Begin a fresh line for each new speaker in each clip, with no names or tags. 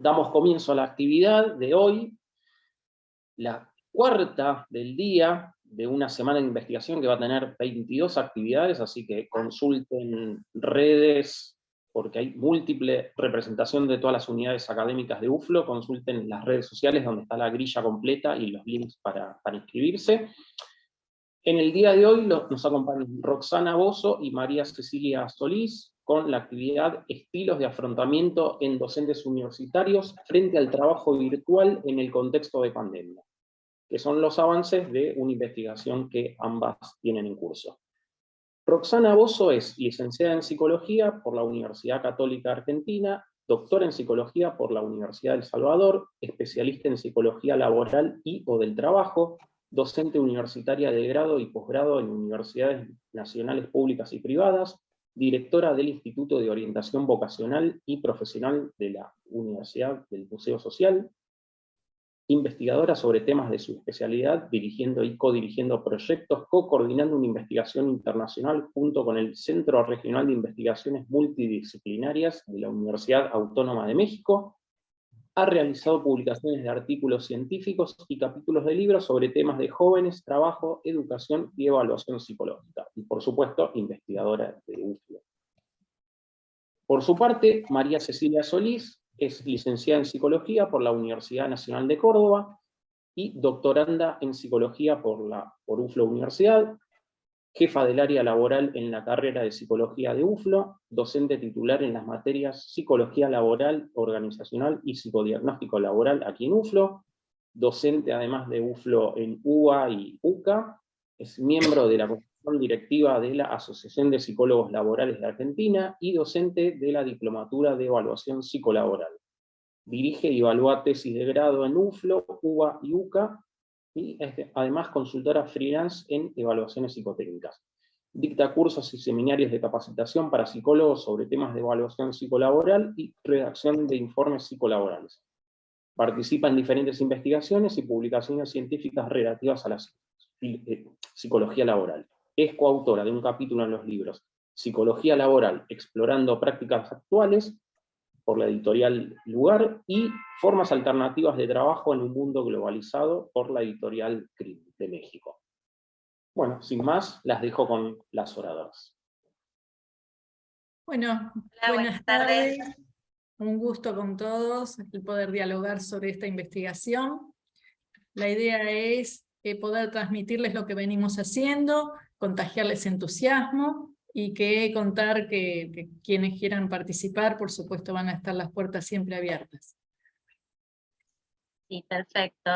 Damos comienzo a la actividad de hoy, la cuarta del día de una semana de investigación que va a tener 22 actividades, así que consulten redes, porque hay múltiple representación de todas las unidades académicas de UFLO, consulten las redes sociales donde está la grilla completa y los links para inscribirse. En el día de hoy nos acompañan Roxana Bozo y María Cecilia Solís con la actividad Estilos de afrontamiento en docentes universitarios frente al trabajo virtual en el contexto de pandemia, que son los avances de una investigación que ambas tienen en curso. Roxana Bozo es licenciada en Psicología por la Universidad Católica Argentina, doctora en Psicología por la Universidad del Salvador, especialista en Psicología Laboral y o del Trabajo, docente universitaria de grado y posgrado en universidades nacionales públicas y privadas, directora del Instituto de Orientación Vocacional y Profesional de la Universidad del Museo Social, investigadora sobre temas de su especialidad, dirigiendo y codirigiendo proyectos, co-coordinando una investigación internacional junto con el Centro Regional de Investigaciones Multidisciplinarias de la Universidad Autónoma de México. Ha realizado publicaciones de artículos científicos y capítulos de libros sobre temas de jóvenes, trabajo, educación y evaluación psicológica. Y por supuesto, investigadora de UFLO. Por su parte, María Cecilia Solís es licenciada en Psicología por la Universidad Nacional de Córdoba y doctoranda en Psicología por UFLO Universidad, jefa del área laboral en la carrera de Psicología de UFLO, docente titular en las materias Psicología Laboral, Organizacional y Psicodiagnóstico Laboral aquí en UFLO, docente además de UFLO en UBA y UCA, es miembro de la Comisión Directiva de la Asociación de Psicólogos Laborales de Argentina y docente de la Diplomatura de Evaluación Psicolaboral. Dirige y evalúa tesis de grado en UFLO, UBA y UCA, y además consultora freelance en evaluaciones psicotécnicas. Dicta cursos y seminarios de capacitación para psicólogos sobre temas de evaluación psicolaboral y redacción de informes psicolaborales. Participa en diferentes investigaciones y publicaciones científicas relativas a la psicología laboral. Es coautora de un capítulo en los libros Psicología Laboral, explorando prácticas actuales, por la editorial Lugar, y Formas alternativas de trabajo en un mundo globalizado, por la editorial CRIM de México. Bueno, sin más, las dejo con las oradoras.
Bueno, buenas tardes. Un gusto con todos el poder dialogar sobre esta investigación. La idea es poder transmitirles lo que venimos haciendo, contagiarles entusiasmo y contar que quienes quieran participar, por supuesto, van a estar las puertas siempre abiertas.
Sí, perfecto.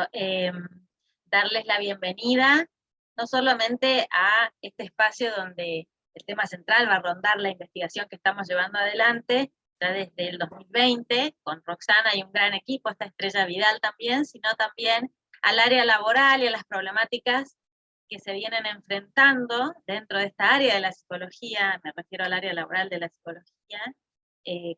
Darles la bienvenida, no solamente a este espacio donde el tema central va a rondar la investigación que estamos llevando adelante, ya desde el 2020, con Roxana y un gran equipo, esta Estrella Vidal también, sino también al área laboral y a las problemáticas que se vienen enfrentando dentro de esta área de la psicología, me refiero al área laboral de la psicología,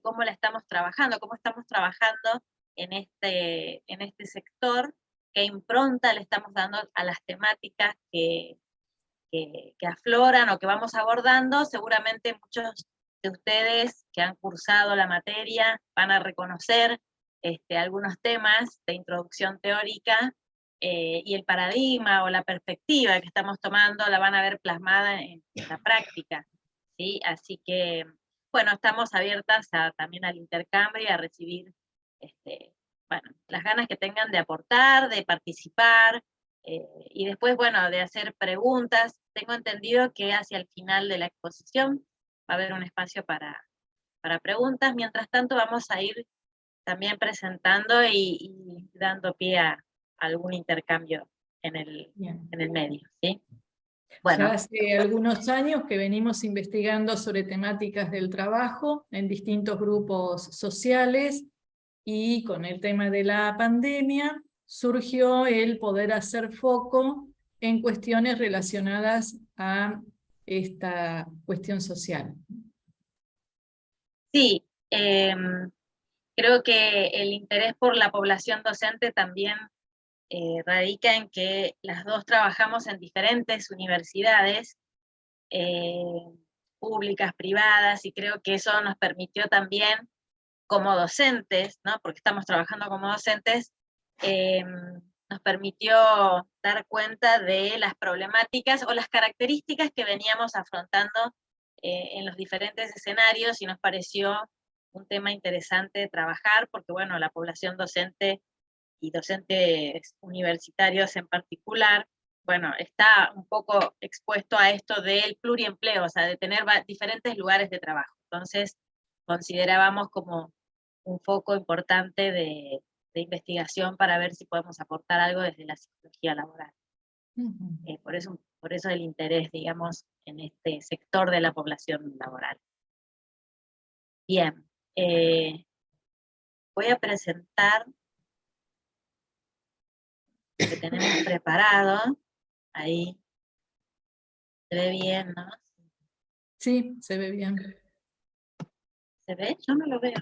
cómo la estamos trabajando, cómo estamos trabajando en este sector, qué impronta le estamos dando a las temáticas que afloran o que vamos abordando. Seguramente muchos de ustedes que han cursado la materia van a reconocer algunos temas de introducción teórica, y el paradigma o la perspectiva que estamos tomando la van a ver plasmada en la práctica, ¿sí? Así que, bueno, estamos abiertas también al intercambio y a recibir bueno, las ganas que tengan de aportar, de participar, y después, bueno, de hacer preguntas. Tengo entendido que hacia el final de la exposición va a haber un espacio para preguntas. Mientras tanto, vamos a ir también presentando y dando pie a algún intercambio en el medio, ¿sí? Bueno.
Ya hace algunos años que venimos investigando sobre temáticas del trabajo en distintos grupos sociales, y con el tema de la pandemia surgió el poder hacer foco en cuestiones relacionadas a esta cuestión social.
Sí, creo que el interés por la población docente también radica en que las dos trabajamos en diferentes universidades, públicas, privadas, y creo que eso nos permitió también como docentes, ¿no? Porque estamos trabajando como docentes, nos permitió dar cuenta de las problemáticas o las características que veníamos afrontando en los diferentes escenarios, y nos pareció un tema interesante de trabajar, porque bueno, la población docente y docentes universitarios en particular, bueno, está un poco expuesto a esto del pluriempleo, o sea, de tener diferentes lugares de trabajo. Entonces, considerábamos como un foco importante de investigación para ver si podemos aportar algo desde la psicología laboral. Por eso el interés, digamos, en este sector de la población laboral. Bien, voy a presentar lo que tenemos preparado. Ahí se ve bien, ¿no?
Sí, se ve bien.
¿Se ve? Yo no lo veo.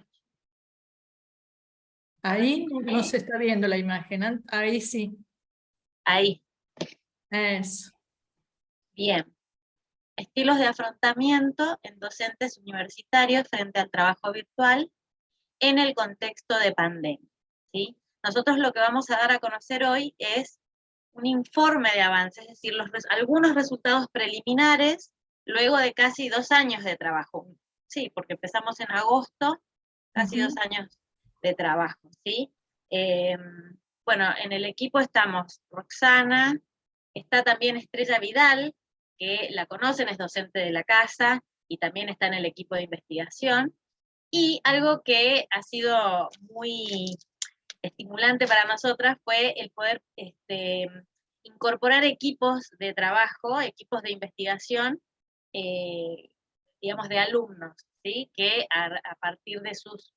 Ahí no se está viendo la imagen, ahí sí.
Ahí,
Eso.
bien. Estilos de afrontamiento en docentes universitarios frente al trabajo virtual en el contexto de pandemia, ¿sí? Nosotros lo que vamos a dar a conocer hoy es un informe de avance, es decir, algunos resultados preliminares luego de casi 2 años de trabajo. Sí, porque empezamos en agosto, casi 2 años de trabajo, ¿sí? Bueno, en el equipo estamos Roxana, está también Estrella Vidal, que la conocen, es docente de la casa y también está en el equipo de investigación. Y algo que ha sido muy estimulante para nosotras fue el poder incorporar equipos de trabajo, equipos de investigación, digamos, de alumnos, ¿sí? Que a partir de sus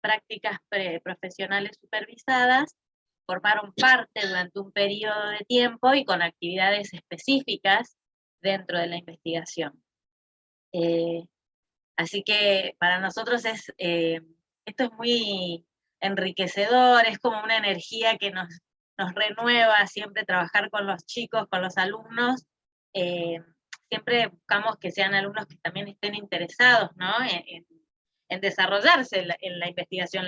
prácticas profesionales supervisadas formaron parte durante un periodo de tiempo y con actividades específicas dentro de la investigación. Así que para nosotros esto es muy enriquecedor, es como una energía que nos renueva siempre trabajar con los chicos, con los alumnos. Siempre buscamos que sean alumnos que también estén interesados, ¿no? en desarrollarse en la investigación.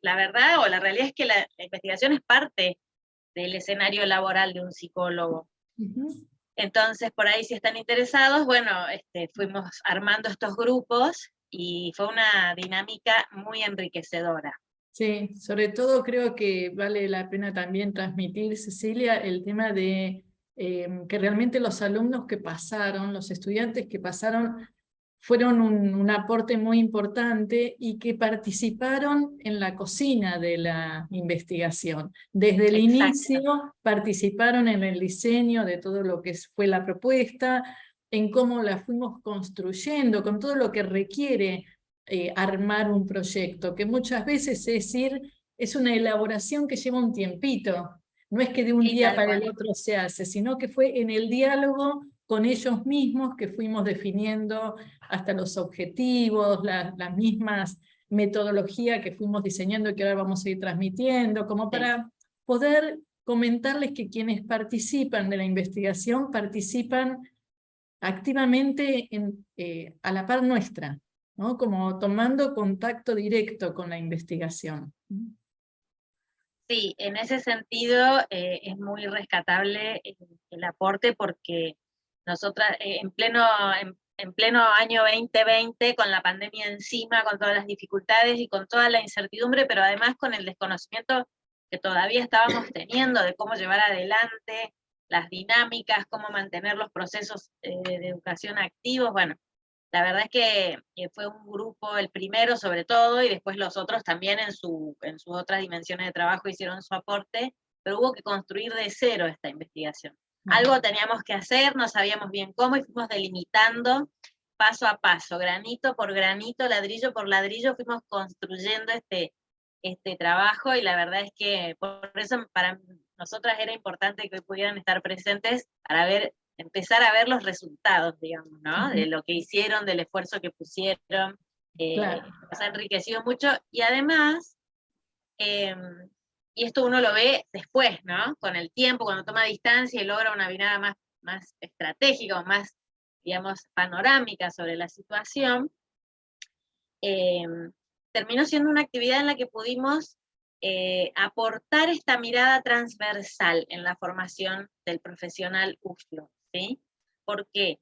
La verdad o la realidad es que la investigación es parte del escenario laboral de un psicólogo. Entonces, por ahí si están interesados, bueno, fuimos armando estos grupos y fue una dinámica muy enriquecedora.
Sí, sobre todo creo que vale la pena también transmitir, Cecilia, el tema de que realmente los alumnos que pasaron, los estudiantes que pasaron, fueron un aporte muy importante y que participaron en la cocina de la investigación. Desde el inicio participaron en el diseño de todo lo que fue la propuesta, en cómo la fuimos construyendo, con todo lo que requiere armar un proyecto, que muchas veces es una elaboración que lleva un tiempito. No es que de un día para el otro se hace, sino que fue en el diálogo con ellos mismos que fuimos definiendo hasta los objetivos, las mismas metodologías que fuimos diseñando y que ahora vamos a ir transmitiendo, como para poder comentarles que quienes participan de la investigación participan activamente a la par nuestra, ¿no? Como tomando contacto directo con la investigación.
Sí, en ese sentido es muy rescatable el aporte, porque nosotras en pleno año 2020, con la pandemia encima, con todas las dificultades y con toda la incertidumbre, pero además con el desconocimiento que todavía estábamos teniendo de cómo llevar adelante las dinámicas, cómo mantener los procesos de educación activos, bueno, la verdad es que fue un grupo, el primero sobre todo, y después los otros también en sus otras dimensiones de trabajo hicieron su aporte, pero hubo que construir de cero esta investigación. Algo teníamos que hacer, no sabíamos bien cómo, y fuimos delimitando paso a paso, granito por granito, ladrillo por ladrillo, fuimos construyendo este trabajo, y la verdad es que por eso para nosotras era importante que pudieran estar presentes para empezar a ver los resultados, digamos, ¿no? De lo que hicieron, del esfuerzo que pusieron. Nos ha enriquecido mucho, y además, y esto uno lo ve después, ¿no? Con el tiempo, cuando toma distancia y logra una mirada más estratégica, más, digamos, panorámica sobre la situación, terminó siendo una actividad en la que pudimos aportar esta mirada transversal en la formación del profesional UFLO, ¿sí? ¿Por qué?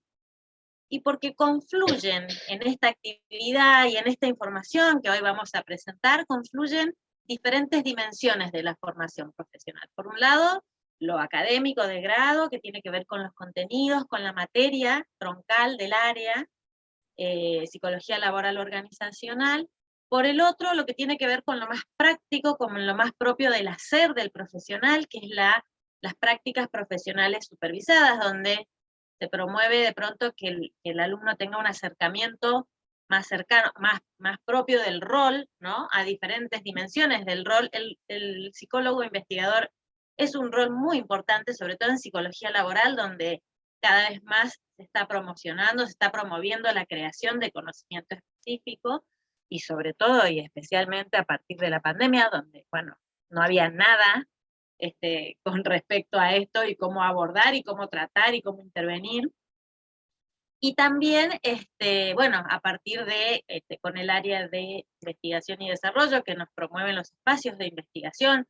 Y porque confluyen en esta actividad y en esta información que hoy vamos a presentar, confluyen diferentes dimensiones de la formación profesional. Por un lado, lo académico de grado, que tiene que ver con los contenidos, con la materia troncal del área, psicología laboral organizacional. Por el otro, lo que tiene que ver con lo más práctico, con lo más propio del hacer del profesional, que es las prácticas profesionales supervisadas, donde se promueve de pronto que el alumno tenga un acercamiento más cercano, más propio del rol, ¿no? A diferentes dimensiones del rol. El psicólogo investigador es un rol muy importante, sobre todo en psicología laboral, donde cada vez más se está promocionando, se está promoviendo la creación de conocimiento específico, y sobre todo y especialmente a partir de la pandemia, donde, bueno, no había nada con respecto a esto, y cómo abordar, y cómo tratar, y cómo intervenir. Y también, bueno, a partir de, con el área de investigación y desarrollo, que nos promueven los espacios de investigación,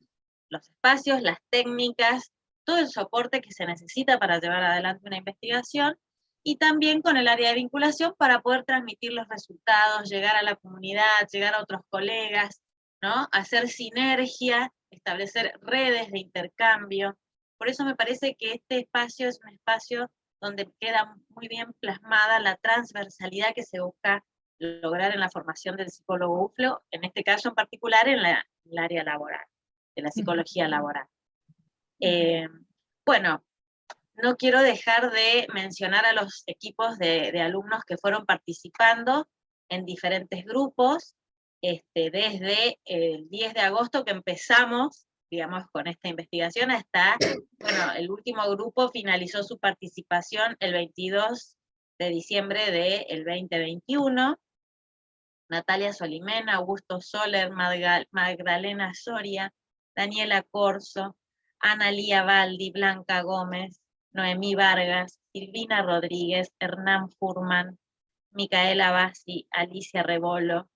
los espacios, las técnicas, todo el soporte que se necesita para llevar adelante una investigación, y también con el área de vinculación para poder transmitir los resultados, llegar a la comunidad, llegar a otros colegas, ¿no? Hacer sinergia, establecer redes de intercambio. Por eso me parece que este espacio es un espacio donde queda muy bien plasmada la transversalidad que se busca lograr en la formación del psicólogo UFLO, en este caso en particular en el área laboral, de la psicología laboral. Bueno, no quiero dejar de mencionar a los equipos de alumnos que fueron participando en diferentes grupos, desde el 10 de agosto que empezamos, digamos, con esta investigación, hasta, bueno, el último grupo finalizó su participación el 22 de diciembre del 2021, Natalia Solimena, Augusto Soler, Magdalena Soria, Daniela Corso, Ana Lía Baldi, Blanca Gómez, Noemí Vargas, Silvina Rodríguez, Hernán Furman, Micaela Bassi, Alicia Rebolo,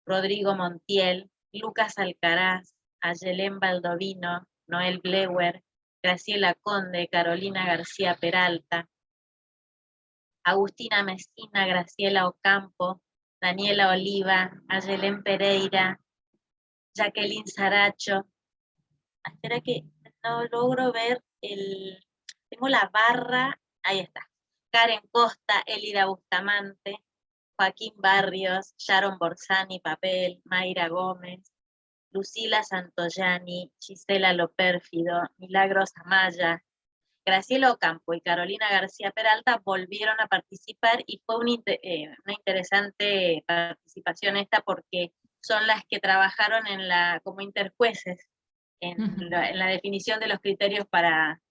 Rodrigo Montiel, Lucas Alcaraz, Ayelén Baldovino, Noel Bleuer, Graciela Conde, Carolina García Peralta, Agustina Mesina, Graciela Ocampo, Daniela Oliva, Ayelén Pereira, Jacqueline Saracho. Espera que no logro ver tengo la barra, ahí está. Karen Costa, Elida Bustamante, Joaquín Barrios, Sharon Borsani Papel, Mayra Gómez, Lucila Santoyani, Gisela Lopérfido, Milagros Amaya, Graciela Ocampo y Carolina García Peralta volvieron a participar, y fue una interesante participación esta, porque son las que trabajaron como interjueces en la definición de los criterios para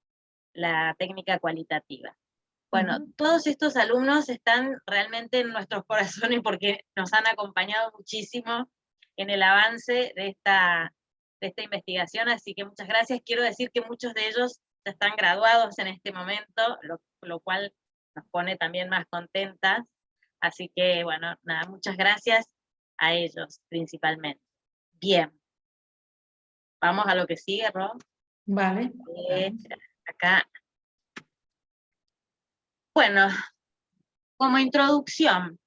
la técnica cualitativa. Bueno, todos estos alumnos están realmente en nuestros corazones porque nos han acompañado muchísimo en el avance de esta investigación, así que muchas gracias. Quiero decir que muchos de ellos ya están graduados en este momento, lo cual nos pone también más contentas, así que bueno, nada, muchas gracias a ellos principalmente. Bien, vamos a lo que sigue, Rob.
Vale.
Acá. Bueno, como introducción,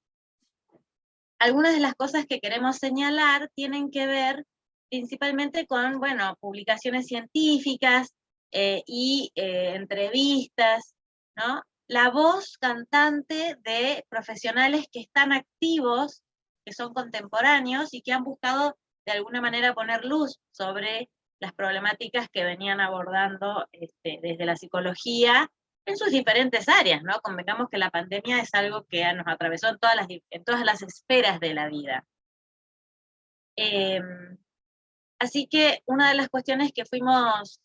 algunas de las cosas que queremos señalar tienen que ver principalmente con, bueno, publicaciones científicas y entrevistas, ¿no? La voz cantante de profesionales que están activos, que son contemporáneos y que han buscado de alguna manera poner luz sobre las problemáticas que venían abordando desde la psicología en sus diferentes áreas, ¿no? Convengamos que la pandemia es algo que nos atravesó en todas las esferas de la vida. Así que una de las cuestiones que fuimos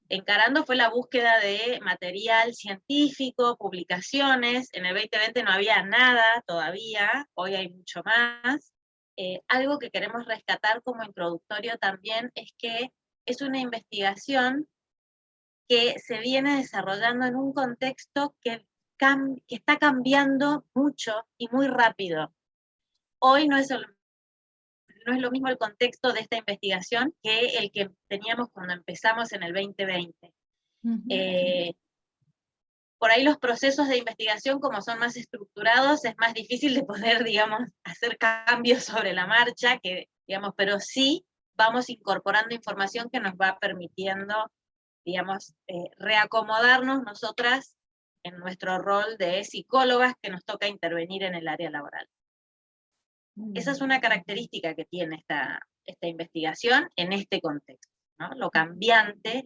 encarando fue la búsqueda de material científico, publicaciones. En el 2020 no había nada todavía, hoy hay mucho más. Algo que queremos rescatar como introductorio también es que es una investigación que se viene desarrollando en un contexto que está cambiando mucho y muy rápido. Hoy no es no es lo mismo el contexto de esta investigación que el que teníamos cuando empezamos en el 2020. Por ahí los procesos de investigación, como son más estructurados, es más difícil de poder, digamos, hacer cambios sobre la marcha, digamos, pero sí vamos incorporando información que nos va permitiendo, digamos, reacomodarnos nosotras en nuestro rol de psicólogas que nos toca intervenir en el área laboral. Esa es una característica que tiene esta investigación en este contexto, ¿no? Lo cambiante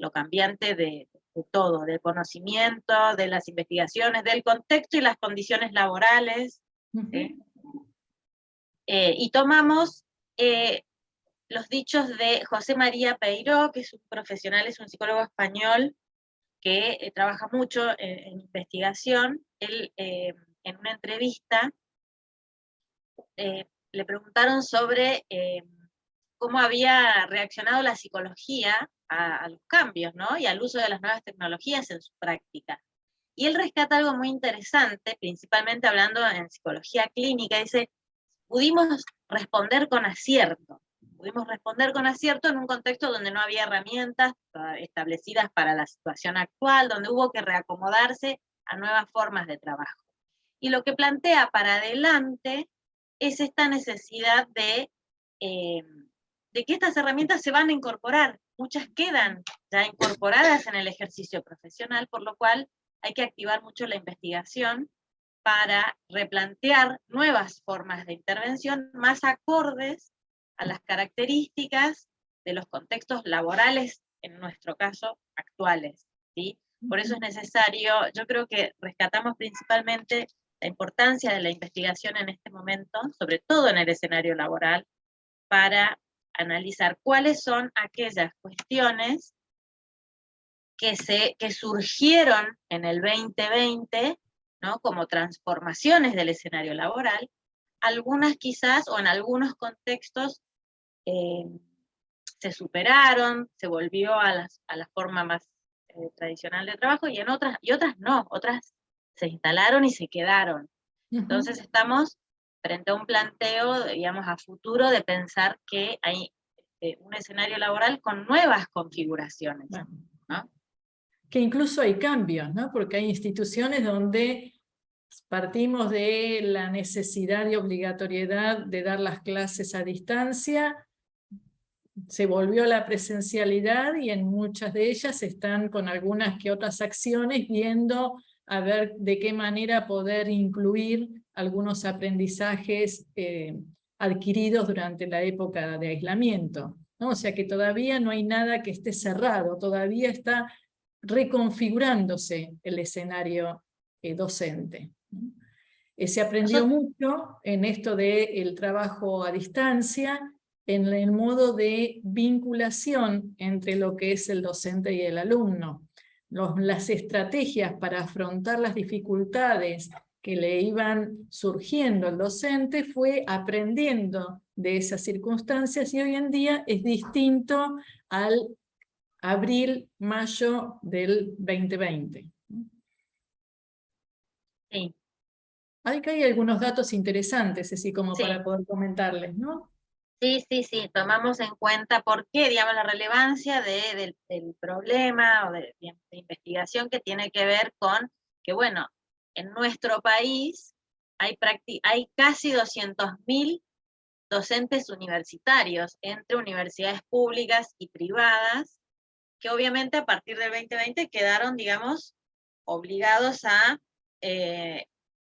de todo, del conocimiento, de las investigaciones, del contexto y las condiciones laborales. ¿Sí? Y tomamos los dichos de José María Peiró, que es un profesional, es un psicólogo español que trabaja mucho en investigación. Él, en una entrevista, le preguntaron sobre cómo había reaccionado la psicología a los cambios, ¿no? Y al uso de las nuevas tecnologías en su práctica. Y él rescata algo muy interesante, principalmente hablando en psicología clínica, dice, pudimos responder con acierto en un contexto donde no había herramientas establecidas para la situación actual, donde hubo que reacomodarse a nuevas formas de trabajo. Y lo que plantea para adelante es esta necesidad de que estas herramientas se van a incorporar. Muchas quedan ya incorporadas en el ejercicio profesional, por lo cual hay que activar mucho la investigación para replantear nuevas formas de intervención más acordes a las características de los contextos laborales, en nuestro caso, actuales, ¿sí? Por eso es necesario, yo creo que rescatamos principalmente la importancia de la investigación en este momento, sobre todo en el escenario laboral, para analizar cuáles son aquellas cuestiones que surgieron en el 2020, ¿no? Como transformaciones del escenario laboral, algunas quizás, o en algunos contextos, se superaron, se volvió a la forma más tradicional de trabajo, y otras no, otras se instalaron y se quedaron. Entonces estamos frente a un planteo, digamos, a futuro de pensar que hay un escenario laboral con nuevas configuraciones, ¿no?
Que incluso hay cambios, ¿no? Porque hay instituciones donde partimos de la necesidad y obligatoriedad de dar las clases a distancia, se volvió a la presencialidad y en muchas de ellas están con algunas que otras acciones viendo a ver de qué manera poder incluir algunos aprendizajes adquiridos durante la época de aislamiento, ¿no? O sea que todavía no hay nada que esté cerrado, todavía está reconfigurándose el escenario docente. Se aprendió mucho en esto del trabajo a distancia, en el modo de vinculación entre lo que es el docente y el alumno. Las estrategias para afrontar las dificultades que le iban surgiendo al docente fue aprendiendo de esas circunstancias, y hoy en día es distinto al abril-mayo del 2020.
Sí.
Hay algunos datos interesantes, así como para poder comentarles, ¿no?
Sí, tomamos en cuenta por qué, digamos, la relevancia del problema o de investigación, que tiene que ver con que, bueno, en nuestro país hay casi 200.000 docentes universitarios, entre universidades públicas y privadas, que obviamente a partir del 2020 quedaron, digamos, obligados a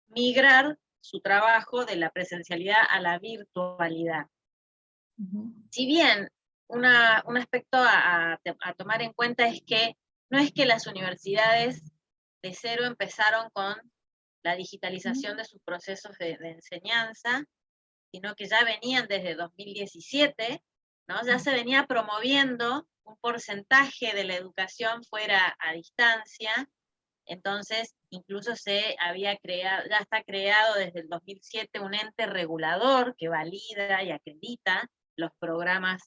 migrar su trabajo de la presencialidad a la virtualidad. Si bien un aspecto a tomar en cuenta es que no es que las universidades de cero empezaron con la digitalización de sus procesos de enseñanza, sino que ya venían desde 2017, ¿no? Ya se venía promoviendo un porcentaje de la educación fuera a distancia. Entonces, incluso ya está creado desde el 2007 un ente regulador que valida y acredita los programas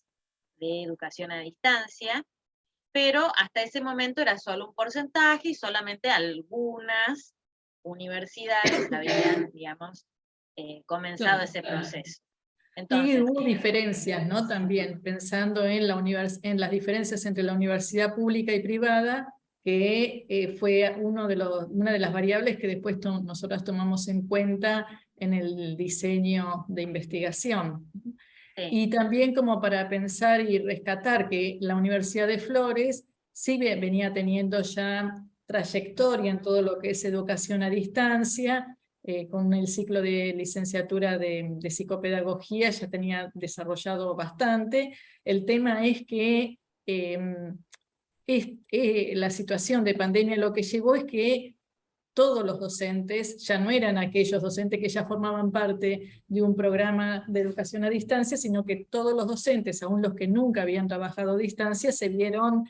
de educación a distancia, pero hasta ese momento era solo un porcentaje y solamente algunas universidades habían, digamos, comenzado ese proceso. Entonces,
Y hubo diferencias, ¿no? También pensando en las diferencias entre la universidad pública y privada, que fue una de las variables que después nosotros tomamos en cuenta en el diseño de investigación.
sí,
Y también como para pensar y rescatar que la Universidad de Flores sí venía teniendo ya trayectoria en todo lo que es educación a distancia, con el ciclo de licenciatura de psicopedagogía ya tenía desarrollado bastante. El tema es que la situación de pandemia lo que llevó es que todos los docentes ya no eran aquellos docentes que ya formaban parte de un programa de educación a distancia, sino que todos los docentes, aún los que nunca habían trabajado a distancia, se vieron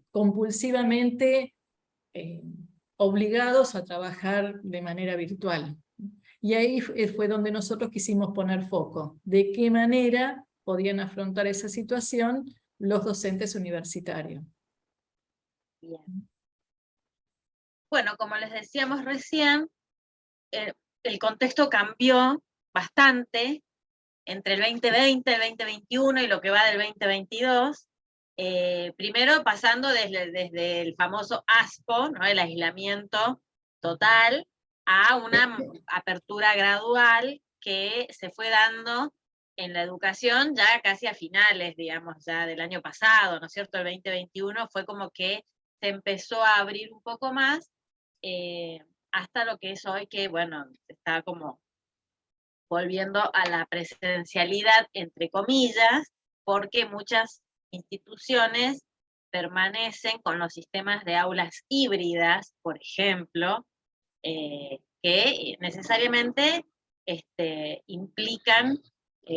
compulsivamente eh, obligados a trabajar de manera virtual. Y ahí fue donde nosotros quisimos poner foco, de qué manera podían afrontar esa situación los docentes universitarios.
bien. Bueno, como les decíamos recién, el contexto cambió bastante entre el 2020, el 2021 y lo que va del 2022. Primero pasando desde el famoso ASPO, ¿no? El aislamiento total, a una apertura gradual que se fue dando en la educación ya casi a finales, digamos, ya del año pasado, ¿no es cierto? El 2021 fue como que se empezó a abrir un poco más, hasta lo que es hoy, que bueno, está como volviendo a la presencialidad, entre comillas, porque muchas instituciones permanecen con los sistemas de aulas híbridas, por ejemplo, que necesariamente implican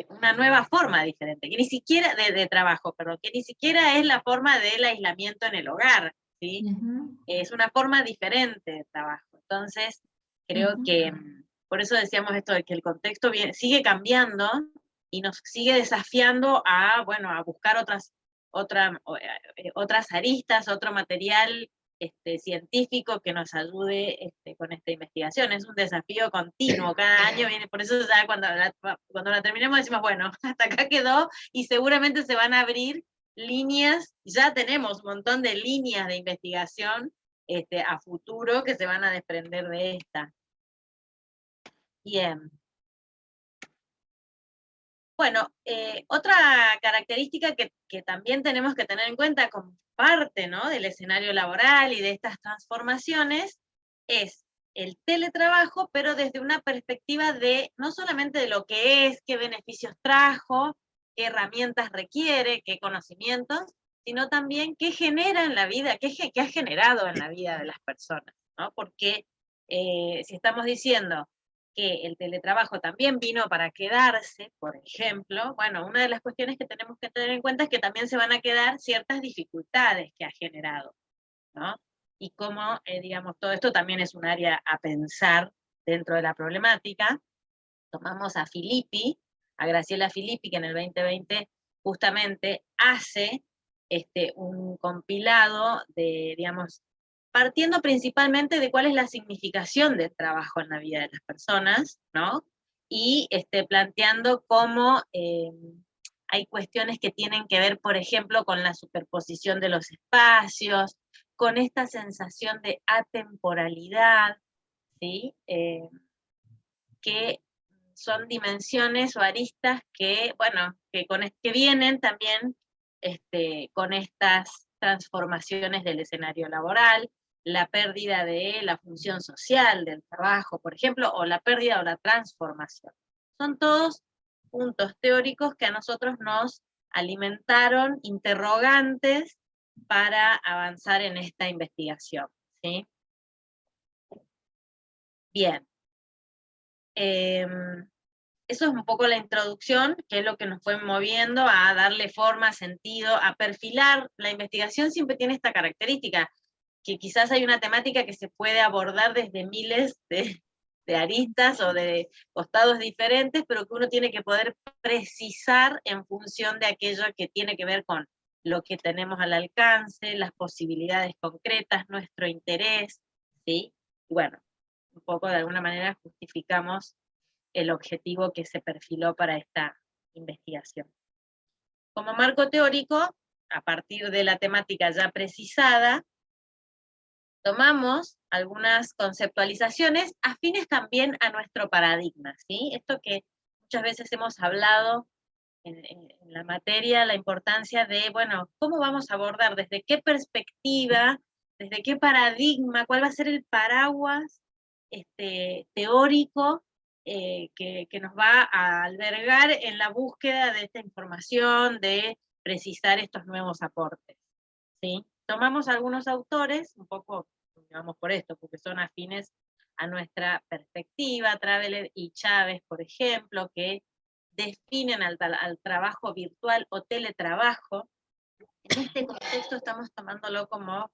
una nueva forma diferente, que ni siquiera de trabajo, pero que ni siquiera es la forma del aislamiento en el hogar, ¿sí? Es una forma diferente de trabajo. Entonces, creo que por eso decíamos esto de que el contexto sigue cambiando y nos sigue desafiando a, bueno, a buscar otras aristas, otro material científico que nos ayude con esta investigación. Es un desafío continuo, cada año viene, por eso ya cuando la terminemos decimos, bueno, hasta acá quedó y seguramente se van a abrir líneas, ya tenemos un montón de líneas de investigación a futuro que se van a desprender de esta. Bien. Bueno, otra característica que también tenemos que tener en cuenta como parte, ¿no?, del escenario laboral y de estas transformaciones es el teletrabajo, pero desde una perspectiva de no solamente de lo que es, qué beneficios trajo, qué herramientas requiere, qué conocimientos, sino también qué genera en la vida, qué ha generado en la vida de las personas, ¿no? Porque si estamos diciendo que el teletrabajo también vino para quedarse, por ejemplo, bueno, una de las cuestiones que tenemos que tener en cuenta es que también se van a quedar ciertas dificultades que ha generado, ¿no? Y cómo, digamos, todo esto también es un área a pensar dentro de la problemática. Tomamos a Filippi, a Graciela Filippi, que en el 2020 justamente hace un compilado de, digamos, partiendo principalmente de cuál es la significación del trabajo en la vida de las personas, ¿no? Y planteando cómo hay cuestiones que tienen que ver, por ejemplo, con la superposición de los espacios, con esta sensación de atemporalidad, ¿sí? Que son dimensiones o aristas que, bueno, que vienen también con estas transformaciones del escenario laboral, la pérdida de la función social del trabajo, por ejemplo, o la pérdida o la transformación. Son todos puntos teóricos que a nosotros nos alimentaron interrogantes para avanzar en esta investigación, ¿sí? Bien. Eso es un poco la introducción, que es lo que nos fue moviendo a darle forma, sentido, a perfilar. La investigación siempre tiene esta característica, que quizás hay una temática que se puede abordar desde miles de aristas o de costados diferentes, pero que uno tiene que poder precisar en función de aquello que tiene que ver con lo que tenemos al alcance, las posibilidades concretas, nuestro interés, ¿sí? Y bueno, un poco de alguna manera justificamos el objetivo que se perfiló para esta investigación. Como marco teórico, a partir de la temática ya precisada, tomamos algunas conceptualizaciones afines también a nuestro paradigma, ¿sí? Esto que muchas veces hemos hablado en la materia, la importancia de, bueno, ¿cómo vamos a abordar? ¿Desde qué perspectiva? ¿Desde qué paradigma? ¿Cuál va a ser el paraguas teórico que nos va a albergar en la búsqueda de esta información, de precisar estos nuevos aportes? ¿Sí? Tomamos algunos autores, un poco, digamos por esto, porque son afines a nuestra perspectiva, Traveler y Chávez, por ejemplo, que definen al trabajo virtual o teletrabajo. En este contexto estamos tomándolo como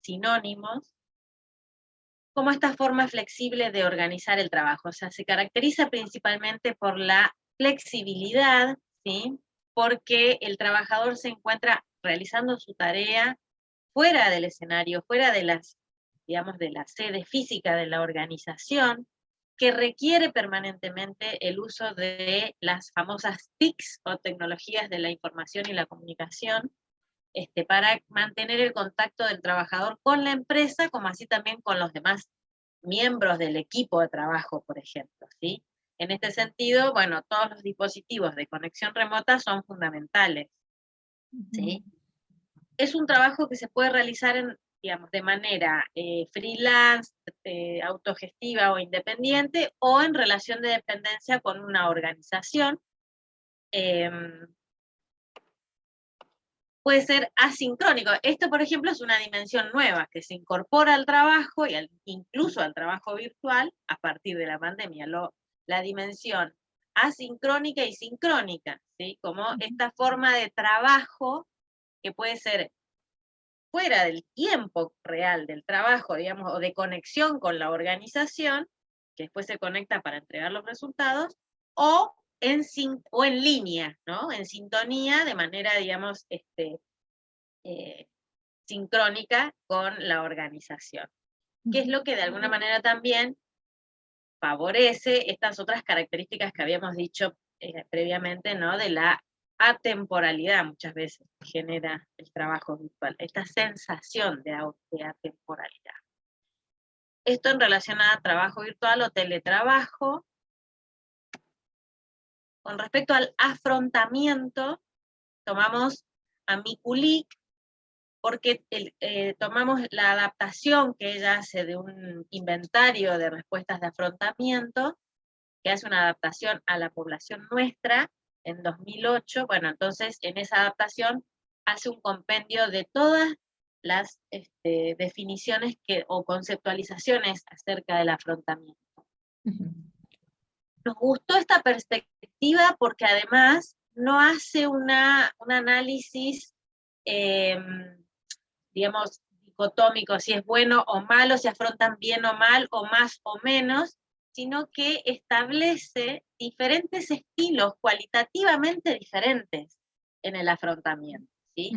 sinónimos, como esta forma flexible de organizar el trabajo. O sea, se caracteriza principalmente por la flexibilidad, ¿sí? Porque el trabajador se encuentra realizando su tarea fuera del escenario, fuera de las, digamos, de la sede física de la organización, que requiere permanentemente el uso de las famosas TICs, o tecnologías de la información y la comunicación, para mantener el contacto del trabajador con la empresa, como así también con los demás miembros del equipo de trabajo, por ejemplo, ¿sí? En este sentido, bueno, todos los dispositivos de conexión remota son fundamentales, ¿sí? Es un trabajo que se puede realizar digamos, de manera freelance, autogestiva o independiente, o en relación de dependencia con una organización. Puede ser asincrónico. Esto, por ejemplo, es una dimensión nueva que se incorpora al trabajo, y incluso al trabajo virtual, a partir de la pandemia. La dimensión asincrónica y sincrónica, ¿sí? Como esta forma de trabajo que puede ser fuera del tiempo real del trabajo, digamos, o de conexión con la organización, que después se conecta para entregar los resultados, o en línea, ¿no? En sintonía, de manera, digamos, sincrónica con la organización. Que es lo que de alguna manera también favorece estas otras características que habíamos dicho previamente, ¿no? De la atemporalidad muchas veces genera el trabajo virtual, esta sensación de atemporalidad. Esto en relación a trabajo virtual o teletrabajo. Con respecto al afrontamiento, tomamos a Mikulik, porque tomamos la adaptación que ella hace de un inventario de respuestas de afrontamiento, que hace una adaptación a la población nuestra, en 2008, bueno, entonces en esa adaptación hace un compendio de todas las definiciones o conceptualizaciones acerca del afrontamiento. Nos gustó esta perspectiva porque además no hace un análisis, digamos, dicotómico, si es bueno o malo, si afrontan bien o mal, o más o menos, sino que establece diferentes estilos cualitativamente diferentes en el afrontamiento, ¿sí?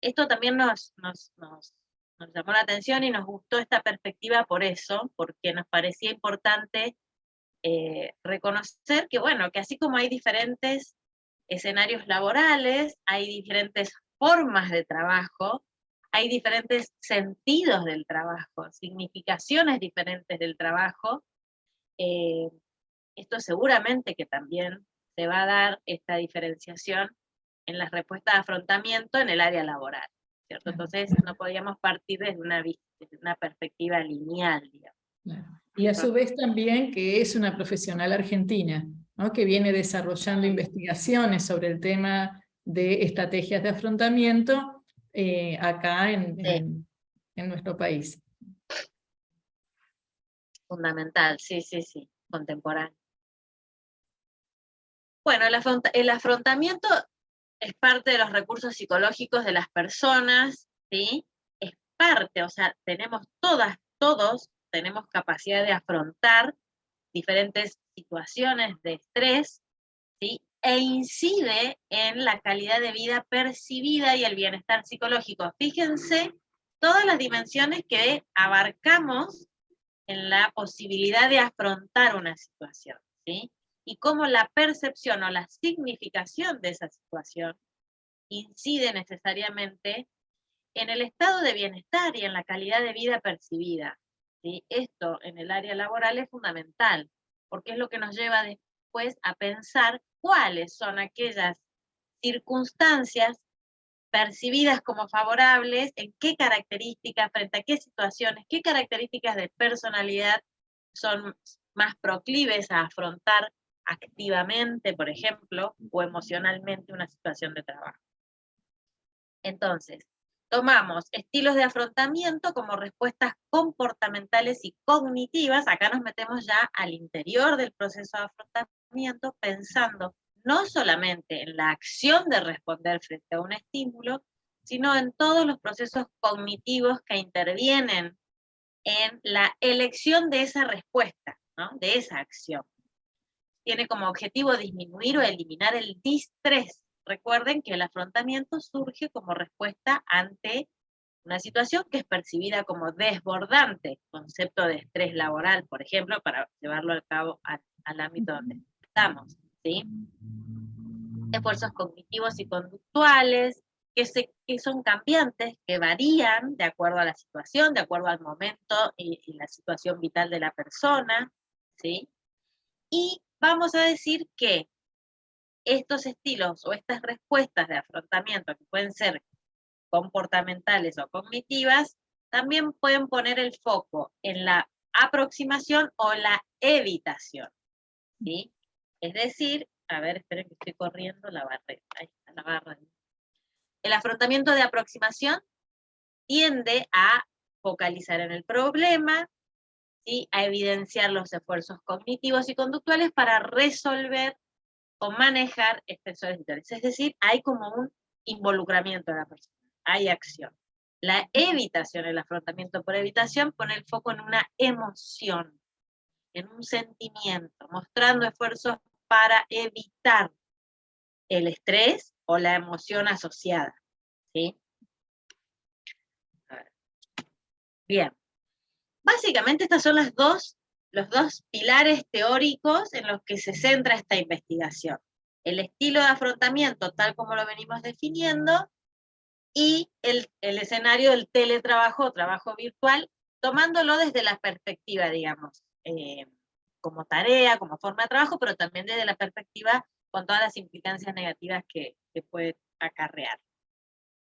Esto también nos llamó la atención y nos gustó esta perspectiva por eso, porque nos parecía importante reconocer que, bueno, que así como hay diferentes escenarios laborales, hay diferentes formas de trabajo, hay diferentes sentidos del trabajo, significaciones diferentes del trabajo. Esto seguramente que también se va a dar esta diferenciación en las respuestas de afrontamiento en el área laboral, ¿cierto? Entonces no podíamos partir desde una perspectiva lineal, digamos.
Claro. Y a su vez también que es una profesional argentina, ¿no? Que viene desarrollando investigaciones sobre el tema de estrategias de afrontamiento acá en nuestro país.
Fundamental, sí, contemporáneo. Bueno, el afrontamiento es parte de los recursos psicológicos de las personas, ¿sí? Es parte, o sea, todos tenemos capacidad de afrontar diferentes situaciones de estrés, ¿sí? E incide en la calidad de vida percibida y el bienestar psicológico. Fíjense todas las dimensiones que abarcamos en la posibilidad de afrontar una situación, ¿sí? Y cómo la percepción o la significación de esa situación incide necesariamente en el estado de bienestar y en la calidad de vida percibida, ¿sí? Esto en el área laboral es fundamental, porque es lo que nos lleva después a pensar cuáles son aquellas circunstancias percibidas como favorables, en qué características, frente a qué situaciones, qué características de personalidad son más proclives a afrontar activamente, por ejemplo, o emocionalmente una situación de trabajo. Entonces, tomamos estilos de afrontamiento como respuestas comportamentales y cognitivas. Acá nos metemos ya al interior del proceso de afrontamiento, pensando no solamente en la acción de responder frente a un estímulo, sino en todos los procesos cognitivos que intervienen en la elección de esa respuesta, ¿no? De esa acción. Tiene como objetivo disminuir o eliminar el distrés. Recuerden que el afrontamiento surge como respuesta ante una situación que es percibida como desbordante, concepto de estrés laboral, por ejemplo, para llevarlo al cabo al ámbito donde estamos, ¿sí? Esfuerzos cognitivos y conductuales, que son cambiantes, que varían de acuerdo a la situación, de acuerdo al momento y la situación vital de la persona, ¿sí? Y vamos a decir que estos estilos o estas respuestas de afrontamiento, que pueden ser comportamentales o cognitivas, también pueden poner el foco en la aproximación o la evitación, ¿sí? Es decir, a ver, esperen que estoy corriendo la barrera, ahí está la barra. El afrontamiento de aproximación tiende a focalizar en el problema, ¿sí? A evidenciar los esfuerzos cognitivos y conductuales para resolver o manejar estresores vitales. Es decir, hay como un involucramiento de la persona, hay acción. La evitación, el afrontamiento por evitación, pone el foco en una emoción, en un sentimiento, mostrando esfuerzos para evitar el estrés o la emoción asociada, ¿sí? Bien. Básicamente estos son los dos pilares teóricos en los que se centra esta investigación. El estilo de afrontamiento, tal como lo venimos definiendo, y el escenario del teletrabajo o trabajo virtual, tomándolo desde la perspectiva, digamos, como tarea, como forma de trabajo, pero también desde la perspectiva con todas las implicancias negativas que puede acarrear.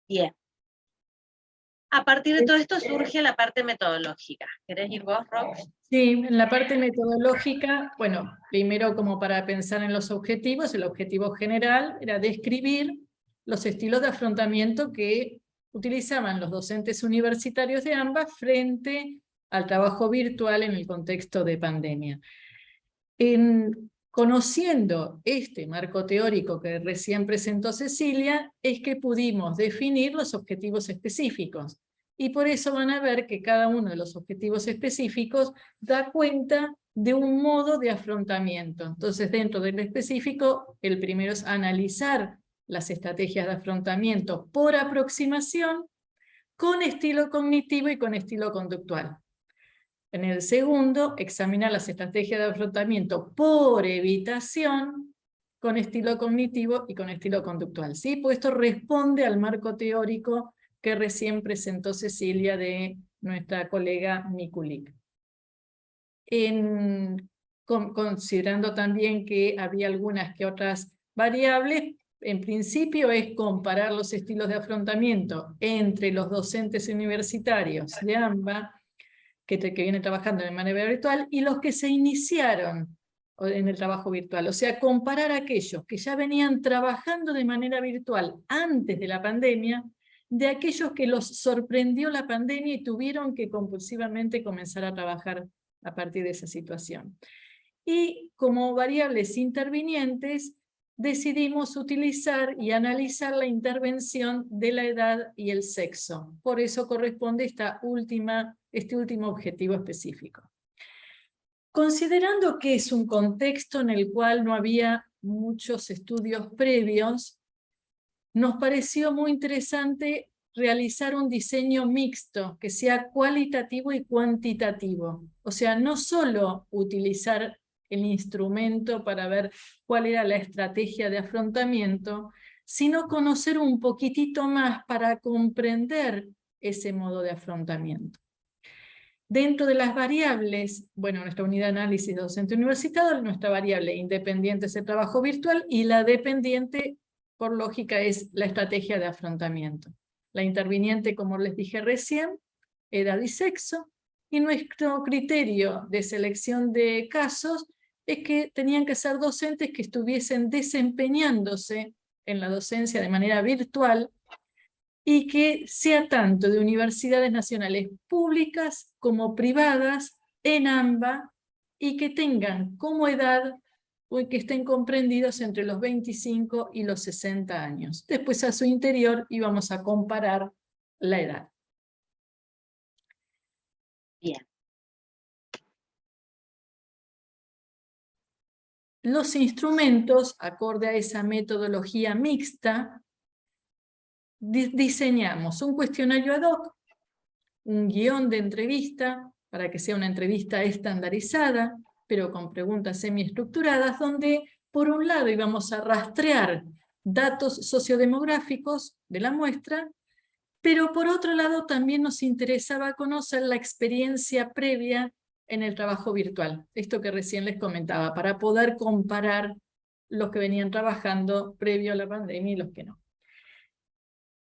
Bien. A partir de todo esto surge la parte metodológica. ¿Querés ir vos, Rox?
Sí, en la parte metodológica, bueno, primero como para pensar en los objetivos, el objetivo general era describir los estilos de afrontamiento que utilizaban los docentes universitarios de AMBA frente al trabajo virtual en el contexto de pandemia. Conociendo este marco teórico que recién presentó Cecilia, es que pudimos definir los objetivos específicos. Y por eso van a ver que cada uno de los objetivos específicos da cuenta de un modo de afrontamiento. Entonces, dentro del específico, el primero es analizar las estrategias de afrontamiento por aproximación, con estilo cognitivo y con estilo conductual. En el segundo, examinar las estrategias de afrontamiento por evitación, con estilo cognitivo y con estilo conductual, ¿sí? Pues esto responde al marco teórico que recién presentó Cecilia de nuestra colega Mikulik. Considerando también que había algunas que otras variables, en principio es comparar los estilos de afrontamiento entre los docentes universitarios de AMBA, que vienen trabajando de manera virtual, y los que se iniciaron en el trabajo virtual. O sea, comparar aquellos que ya venían trabajando de manera virtual antes de la pandemia, de aquellos que los sorprendió la pandemia y tuvieron que compulsivamente comenzar a trabajar a partir de esa situación. Y como variables intervinientes, decidimos utilizar y analizar la intervención de la edad y el sexo. Por eso corresponde este último objetivo específico. Considerando que es un contexto en el cual no había muchos estudios previos, nos pareció muy interesante realizar un diseño mixto, que sea cualitativo y cuantitativo. O sea, no solo utilizar el instrumento para ver cuál era la estrategia de afrontamiento, sino conocer un poquitito más para comprender ese modo de afrontamiento. Dentro de las variables, bueno, nuestra unidad de análisis docente universitario, nuestra variable independiente es el trabajo virtual y la dependiente, por lógica, es la estrategia de afrontamiento. La interviniente, como les dije recién, edad y sexo, y nuestro criterio de selección de casos es que tenían que ser docentes que estuviesen desempeñándose en la docencia de manera virtual y que sea tanto de universidades nacionales públicas como privadas en ambas y que tengan como edad o que estén comprendidos entre los 25 y los 60 años. Después a su interior íbamos a comparar la edad.
Bien.
Los instrumentos, acorde a esa metodología mixta, diseñamos un cuestionario ad hoc, un guión de entrevista, para que sea una entrevista estandarizada, pero con preguntas semiestructuradas, donde por un lado íbamos a rastrear datos sociodemográficos de la muestra, pero por otro lado también nos interesaba conocer la experiencia previa en el trabajo virtual, esto que recién les comentaba, para poder comparar los que venían trabajando previo a la pandemia y los que no.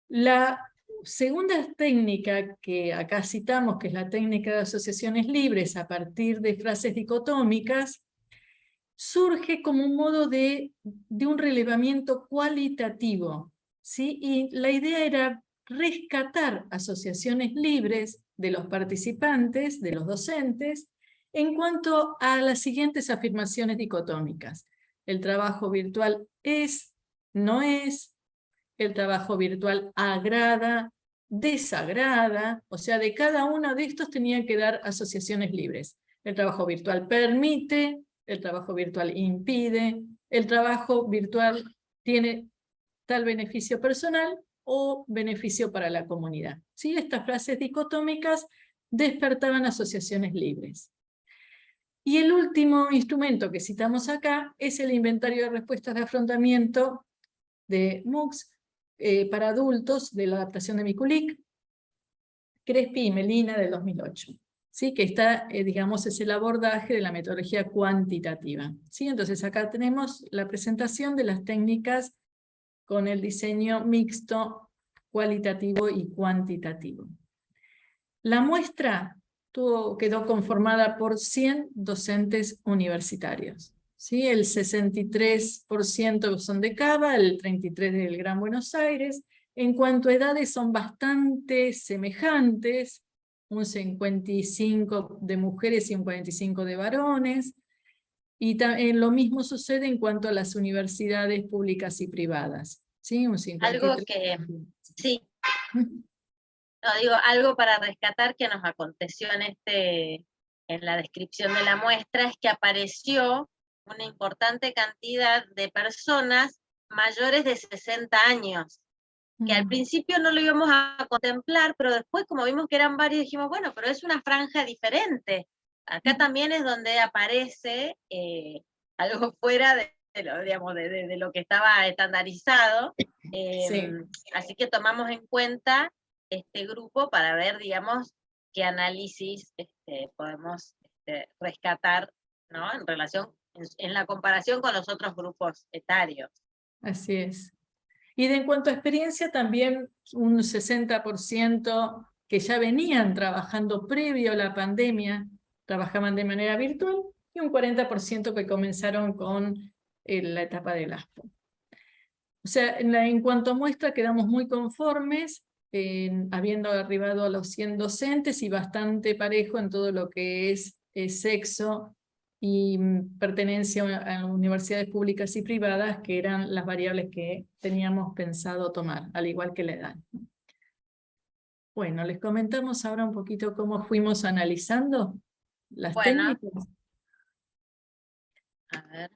La segunda técnica que acá citamos, que es la técnica de asociaciones libres a partir de frases dicotómicas, surge como un modo de un relevamiento cualitativo, ¿sí? Y la idea era rescatar asociaciones libres de los participantes, de los docentes, en cuanto a las siguientes afirmaciones dicotómicas. El trabajo virtual es, no es, el trabajo virtual agrada, desagrada, o sea, de cada uno de estos tenían que dar asociaciones libres. El trabajo virtual permite, el trabajo virtual impide, el trabajo virtual tiene tal beneficio personal o beneficio para la comunidad. ¿Sí? Estas frases dicotómicas despertaban asociaciones libres. Y el último instrumento que citamos acá es el inventario de respuestas de afrontamiento de MOOCs para adultos de la adaptación de Mikulik, Crespi y Melina del 2008. ¿Sí? Que está, digamos, es el abordaje de la metodología cuantitativa. ¿Sí? Entonces acá tenemos la presentación de las técnicas con el diseño mixto, cualitativo y cuantitativo. La muestra quedó conformada por 100 docentes universitarios. ¿Sí? El 63% son de Cava, el 33% del Gran Buenos Aires. En cuanto a edades son bastante semejantes, un 55 de mujeres y un 45 de varones. Y lo mismo sucede en cuanto a las universidades públicas y privadas. ¿Sí? Un 53%.
Algo que, sí, no, digo, algo para rescatar que nos aconteció en la descripción de la muestra, es que apareció una importante cantidad de personas mayores de 60 años, que al principio no lo íbamos a contemplar, pero después, como vimos que eran varios, dijimos, bueno, pero es una franja diferente. Acá también es donde aparece algo fuera de lo que estaba estandarizado.
Sí.
Así que tomamos en cuenta este grupo para ver, digamos, qué análisis podemos rescatar, ¿no? En relación, en la comparación con los otros grupos etarios.
Así es. Y en cuanto a experiencia, también un 60% que ya venían trabajando previo a la pandemia, trabajaban de manera virtual, y un 40% que comenzaron con la etapa del ASPO. O sea, en cuanto a muestra quedamos muy conformes, habiendo arribado a los 100 docentes y bastante parejo en todo lo que es sexo y pertenencia a universidades públicas y privadas, que eran las variables que teníamos pensado tomar, al igual que la edad. Bueno, les comentamos ahora un poquito cómo fuimos analizando las técnicas.
A ver.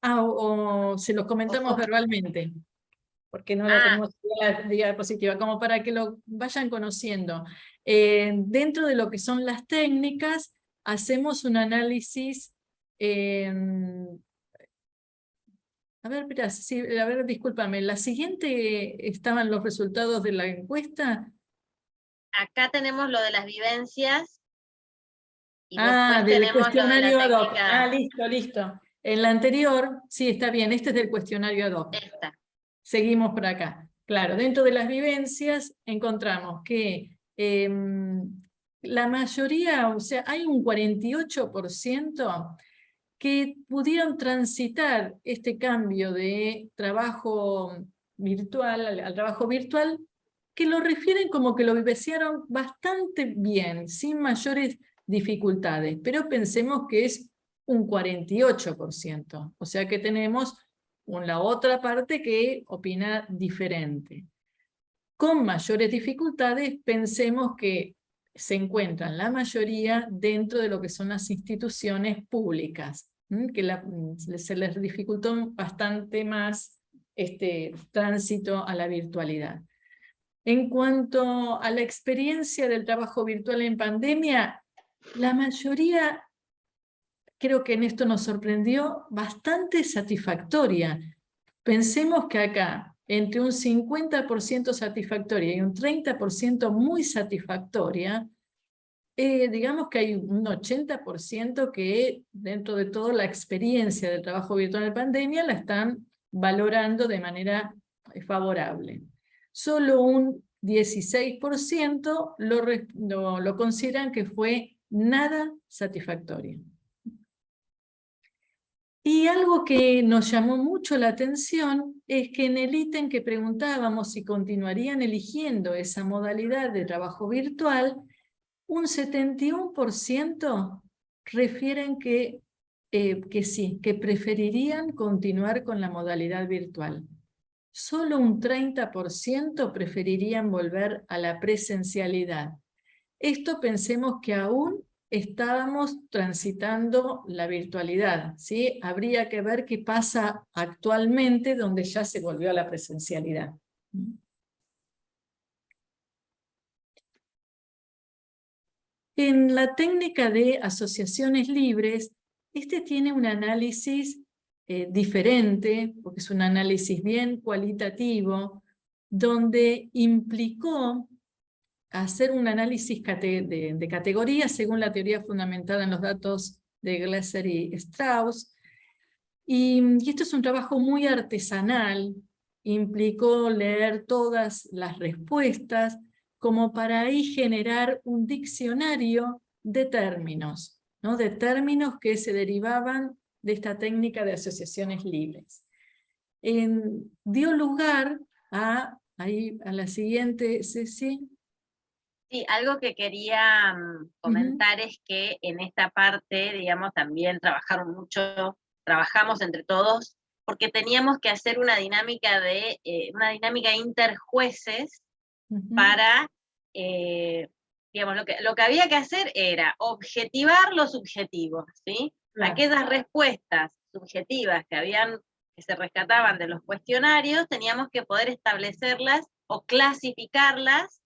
O se los comentamos verbalmente. porque no la tenemos en la diapositiva, como para que lo vayan conociendo. Dentro de lo que son las técnicas, hacemos un análisis, a ver, espera, sí, a ver, discúlpame, la siguiente estaban los resultados de la encuesta.
Acá tenemos lo de las vivencias, y
Ah,
después
del
tenemos lo de la
cuestionario ad hoc.
técnica.
Ah, listo, listo. En la anterior, sí, está bien, este es del cuestionario ad hoc.
Esta.
Seguimos por acá. Claro, dentro de las vivencias encontramos que la mayoría, o sea, hay un 48% que pudieron transitar este cambio de trabajo virtual al trabajo virtual, que lo refieren como que lo vivenciaron bastante bien, sin mayores dificultades, pero pensemos que es un 48%, o sea que tenemos la otra parte que opina diferente. Con mayores dificultades, pensemos que se encuentran la mayoría dentro de lo que son las instituciones públicas, que se les dificultó bastante más este tránsito a la virtualidad. En cuanto a la experiencia del trabajo virtual en pandemia, la mayoría, creo que en esto nos sorprendió, bastante satisfactoria. Pensemos que acá, entre un 50% satisfactoria y un 30% muy satisfactoria, digamos que hay un 80% que dentro de todo la experiencia del trabajo virtual en pandemia la están valorando de manera favorable. Solo un 16% lo consideran que fue nada satisfactorio. Y algo que nos llamó mucho la atención es que en el ítem que preguntábamos si continuarían eligiendo esa modalidad de trabajo virtual, un 71% refieren que sí, que preferirían continuar con la modalidad virtual. Solo un 30% preferirían volver a la presencialidad. Esto pensemos que aún estábamos transitando la virtualidad, ¿sí? Habría que ver qué pasa actualmente donde ya se volvió a la presencialidad. En la técnica de asociaciones libres, este tiene un análisis diferente, porque es un análisis bien cualitativo, donde implicó hacer un análisis de categorías según la teoría fundamentada en los datos de Glasser y Strauss. Y esto es un trabajo muy artesanal, implicó leer todas las respuestas, como para ahí generar un diccionario de términos, ¿no? De términos que se derivaban de esta técnica de asociaciones libres. Dio lugar a la siguiente, Ceci.
Sí, algo que quería comentar es que en esta parte, digamos, también trabajamos entre todos, porque teníamos que hacer una dinámica interjueces para, digamos, lo que había que hacer era objetivar los subjetivos, ¿sí? Claro. Aquellas respuestas subjetivas que se rescataban de los cuestionarios, teníamos que poder establecerlas o clasificarlas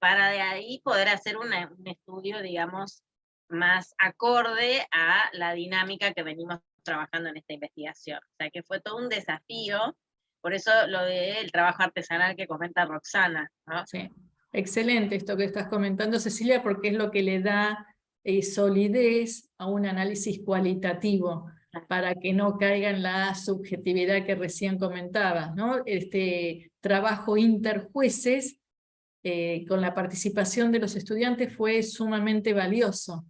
para de ahí poder hacer un estudio, digamos, más acorde a la dinámica que venimos trabajando en esta investigación. O sea que fue todo un desafío, por eso lo del trabajo artesanal que comenta Roxana, ¿no?
Sí, excelente esto que estás comentando, Cecilia, porque es lo que le da solidez a un análisis cualitativo, para que no caiga en la subjetividad que recién comentabas, ¿no? Este trabajo interjueces con la participación de los estudiantes fue sumamente valioso,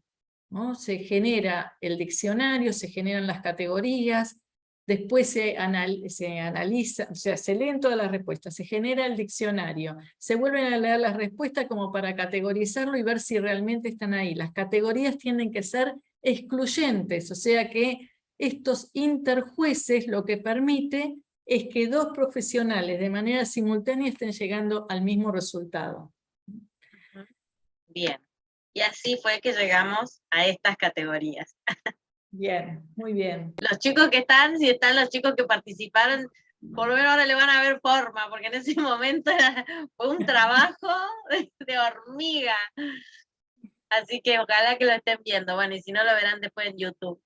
¿no? Se genera el diccionario, se generan las categorías, después se analiza, o sea, se leen todas las respuestas, se genera el diccionario, se vuelven a leer las respuestas como para categorizarlo y ver si realmente están ahí. Las categorías tienen que ser excluyentes, o sea que estos interjueces lo que permite es que dos profesionales de manera simultánea estén llegando al mismo resultado.
Bien, y así fue que llegamos a estas categorías.
Bien, muy bien.
Los chicos que están, si están los chicos que participaron, Por lo menos ahora le van a ver forma, porque en ese momento fue un trabajo de hormiga. Así que ojalá que lo estén viendo. Bueno, y si no lo verán después en YouTube.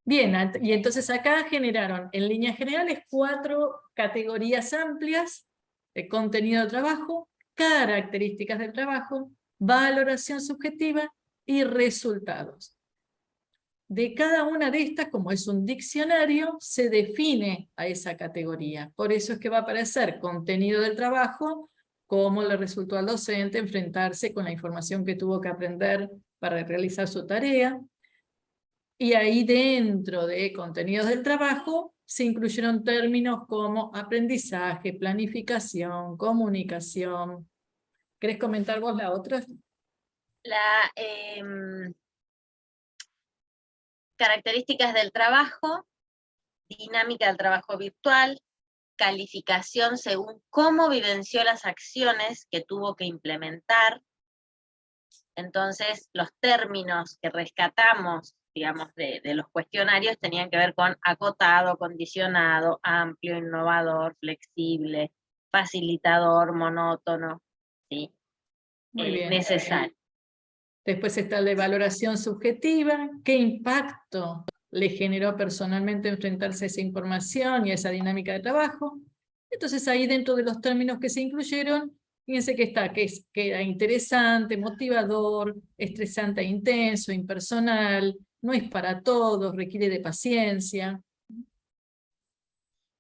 Bien, y entonces acá generaron en líneas generales 4 categorías amplias de contenido de trabajo, características del trabajo, valoración subjetiva y resultados. De cada una de estas, como es un diccionario, se define a esa categoría. Por eso es que va a aparecer contenido del trabajo, cómo le resultó al docente enfrentarse con la información que tuvo que aprender para realizar su tarea. Y ahí dentro de contenidos del trabajo se incluyeron términos como aprendizaje, planificación, comunicación. ¿Querés comentar vos la otra?
Características del trabajo, dinámica del trabajo virtual, calificación según cómo vivenció las acciones que tuvo que implementar. Entonces, los términos que rescatamos, digamos, de los cuestionarios tenían que ver con acotado, condicionado, amplio, innovador, flexible, facilitador, monótono, ¿sí?
Muy bien.
Necesario.
Después está el de valoración subjetiva. ¿Qué impacto le generó personalmente enfrentarse a esa información y a esa dinámica de trabajo? Entonces ahí dentro de los términos que se incluyeron, fíjense que está, que era interesante, motivador, estresante e intenso, impersonal, no es para todos, requiere de paciencia.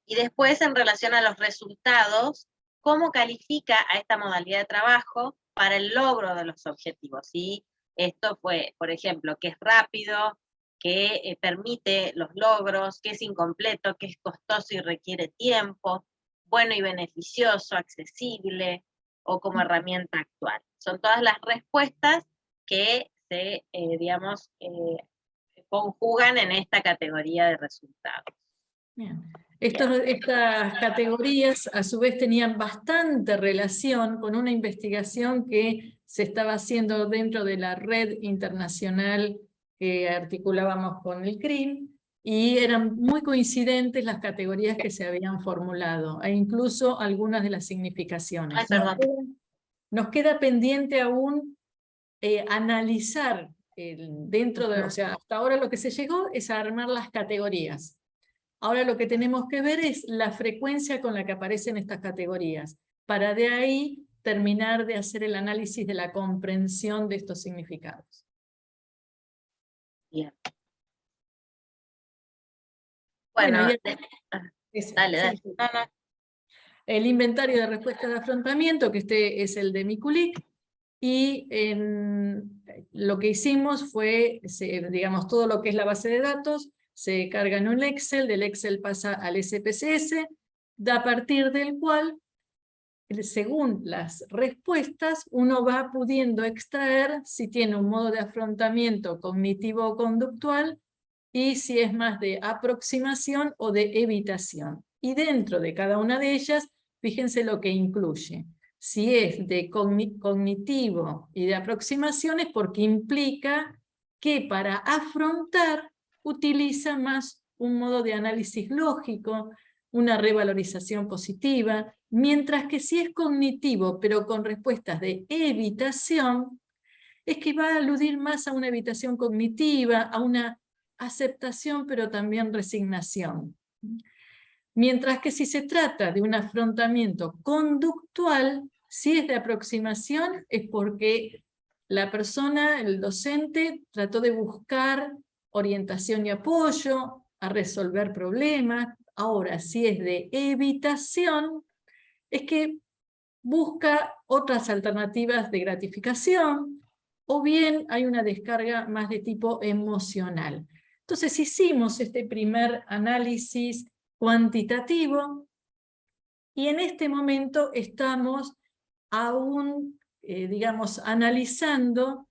Y después, en relación a los resultados, ¿cómo califica a esta modalidad de trabajo para el logro de los objetivos? ¿Sí? Esto fue, por ejemplo, que es rápido, que permite los logros, que es incompleto, que es costoso y requiere tiempo, bueno y beneficioso, accesible, o como herramienta actual. Son todas las respuestas que se, conjugan en esta categoría de resultados.
Bien. Estas categorías a su vez tenían bastante relación con una investigación que se estaba haciendo dentro de la red internacional que articulábamos con el CRIM, y eran muy coincidentes las categorías que se habían formulado, e incluso algunas de las significaciones.
Ay, perdón.
Nos queda pendiente aún analizar dentro de, o sea, hasta ahora lo que se llegó es a armar las categorías. Ahora lo que tenemos que ver es la frecuencia con la que aparecen estas categorías, para de ahí terminar de hacer el análisis de la comprensión de estos significados.
Bien. Bueno, dale.
Sí. El inventario de respuestas de afrontamiento, que este es el de Mikulik, y lo que hicimos fue, digamos, todo lo que es la base de datos, se carga en un Excel, del Excel pasa al SPSS, a partir del cual, según las respuestas, uno va pudiendo extraer si tiene un modo de afrontamiento cognitivo o conductual, y si es más de aproximación o de evitación. Y dentro de cada una de ellas, fíjense lo que incluye. Si es de cognitivo y de aproximación, es porque implica que para afrontar utiliza más un modo de análisis lógico, una revalorización positiva, mientras que si es cognitivo pero con respuestas de evitación, es que va a aludir más a una evitación cognitiva, a una aceptación pero también resignación. Mientras que si se trata de un afrontamiento conductual, si es de aproximación, es porque la persona, el docente, trató de buscar orientación y apoyo, a resolver problemas. Ahora, si es de evitación, es que busca otras alternativas de gratificación, o bien hay una descarga más de tipo emocional. Entonces hicimos este primer análisis cuantitativo, y en este momento estamos aún, digamos, analizando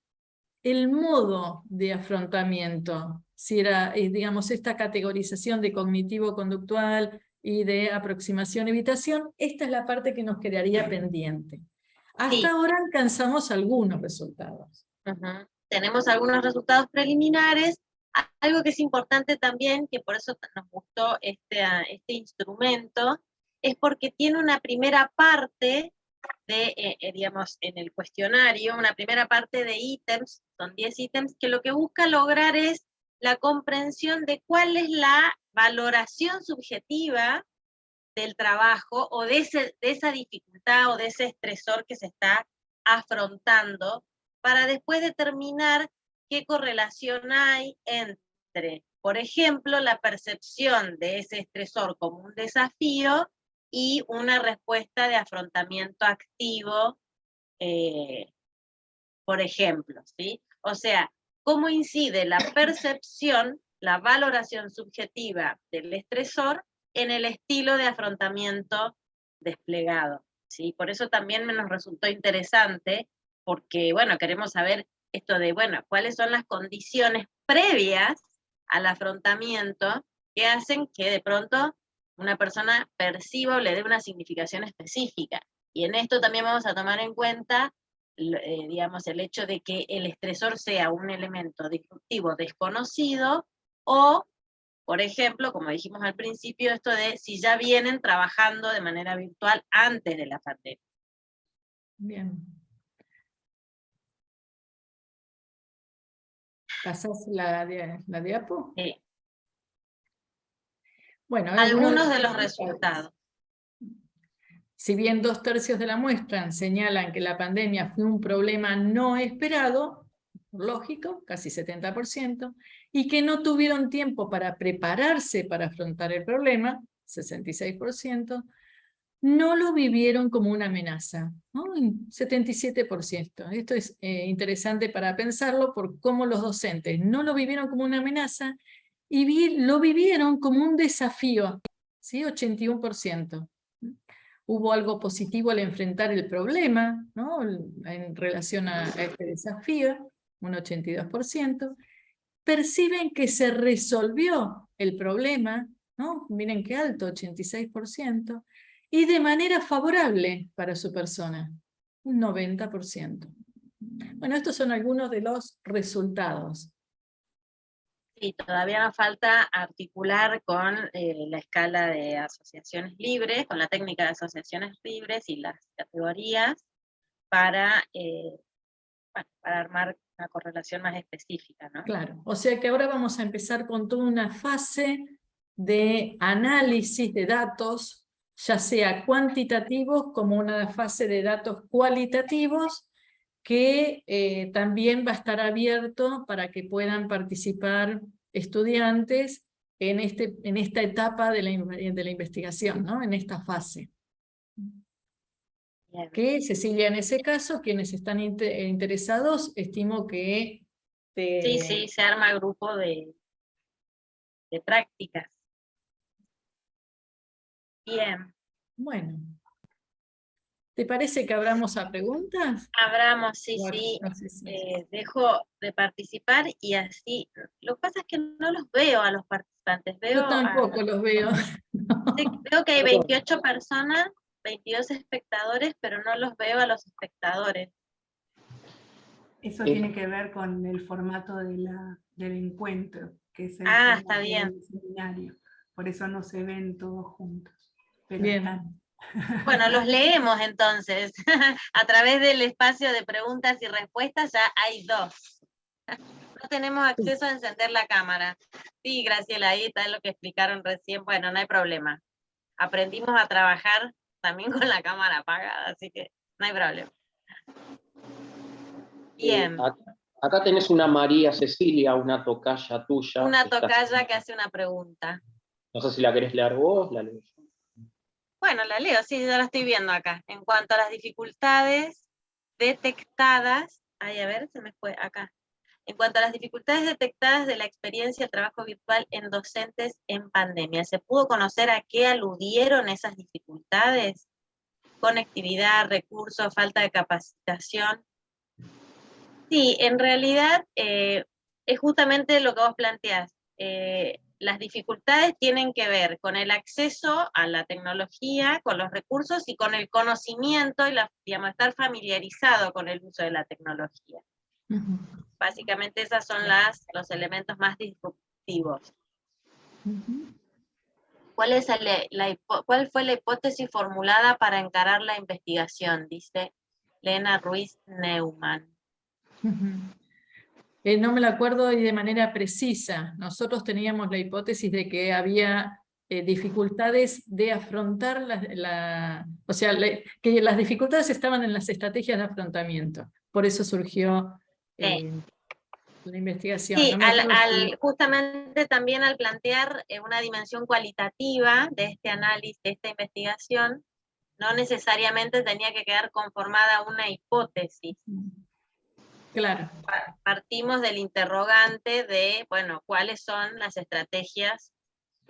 el modo de afrontamiento, si era, digamos, esta categorización de cognitivo-conductual y de aproximación-evitación. Esta es la parte que nos quedaría pendiente. Hasta ahora alcanzamos algunos resultados.
Tenemos algunos resultados preliminares. Algo que es importante también, que por eso nos gustó este instrumento, es porque tiene una primera parte digamos, en el cuestionario, una primera parte de ítems, son 10 ítems, que lo que busca lograr es la comprensión de cuál es la valoración subjetiva del trabajo, o de esa dificultad, o de ese estresor que se está afrontando, para después determinar qué correlación hay entre, por ejemplo, la percepción de ese estresor como un desafío, y una respuesta de afrontamiento activo, por ejemplo, ¿sí? O sea, cómo incide la percepción, la valoración subjetiva del estresor en el estilo de afrontamiento desplegado, ¿sí? Por eso también nos resultó interesante, porque, bueno, queremos saber esto de, bueno, cuáles son las condiciones previas al afrontamiento que hacen que de pronto una persona perciba o le dé una significación específica. Y en esto también vamos a tomar en cuenta, digamos, el hecho de que el estresor sea un elemento disruptivo desconocido, o, por ejemplo, como dijimos al principio, esto de si ya vienen trabajando de manera virtual antes de la pandemia.
Bien. ¿Pasás la diapo?
Sí.
Bueno,
Algunos de los resultados.
Si bien 2/3 de la muestra señalan que la pandemia fue un problema no esperado, lógico, casi 70%, y que no tuvieron tiempo para prepararse para afrontar el problema, 66%, no lo vivieron como una amenaza, ¿no? 77%. Esto es interesante para pensarlo por cómo los docentes no lo vivieron como una amenaza y lo vivieron como un desafío, ¿sí? 81%. Hubo algo positivo al enfrentar el problema, ¿no? En relación a este desafío, un 82%. Perciben que se resolvió el problema, ¿no? Miren qué alto, 86%, y de manera favorable para su persona, un 90%. Bueno, estos son algunos de los resultados.
Sí, todavía nos falta articular con la escala de asociaciones libres, con la técnica de asociaciones libres y las categorías, para armar una correlación más específica, ¿no?
Claro, o sea que ahora vamos a empezar con toda una fase de análisis de datos, ya sea cuantitativos como una fase de datos cualitativos, que también va a estar abierto para que puedan participar estudiantes en esta etapa de la investigación, ¿no? En esta fase.
Bien.
Que Cecilia, en ese caso, quienes están interesados, estimo que...
Sí, se arma grupo de prácticas. Bien.
Bueno. ¿Te parece que abramos a preguntas?
Abramos, sí.
No sé si...
Dejo de participar y así. Lo que pasa es que no los veo a los participantes.
Yo tampoco los veo.
Sí, veo que hay 28 personas, 22 espectadores, pero no los veo a los espectadores.
Eso tiene que ver con el formato del encuentro, que es el
está bien.
del seminario. Por eso no se ven todos juntos. Pero
Bien.
están.
Bueno, los leemos entonces. A través del espacio de preguntas y respuestas ya hay 2. No tenemos acceso a encender la cámara. Sí, Graciela, ahí está lo que explicaron recién. Bueno, no hay problema. Aprendimos a trabajar también con la cámara apagada, así que no hay problema. Bien.
Acá tenés una María Cecilia, una tocaya tuya.
Una tocaya que hace una pregunta.
No sé si la querés leer vos, la leo yo.
Bueno, la leo, sí, ya la estoy viendo acá. En cuanto a las dificultades detectadas, a ver, se me fue acá. En cuanto a las dificultades detectadas de la experiencia de trabajo virtual en docentes en pandemia, ¿se pudo conocer a qué aludieron esas dificultades? Conectividad, recursos, falta de capacitación. Sí, en realidad es justamente lo que vos planteás. Las dificultades tienen que ver con el acceso a la tecnología, con los recursos y con el conocimiento y digamos, estar familiarizado con el uso de la tecnología. Básicamente esas son los elementos más disruptivos. ¿Cuál fue la hipótesis formulada para encarar la investigación? Dice Lena Ruiz Neumann.
No me lo acuerdo y de manera precisa. Nosotros teníamos la hipótesis de que había dificultades de afrontar que las dificultades estaban en las estrategias de afrontamiento. Por eso surgió la investigación.
Sí,
No me acuerdo
justamente también al plantear una dimensión cualitativa de este análisis, de esta investigación, no necesariamente tenía que quedar conformada una hipótesis.
Claro.
Partimos del interrogante de, bueno, ¿cuáles son las estrategias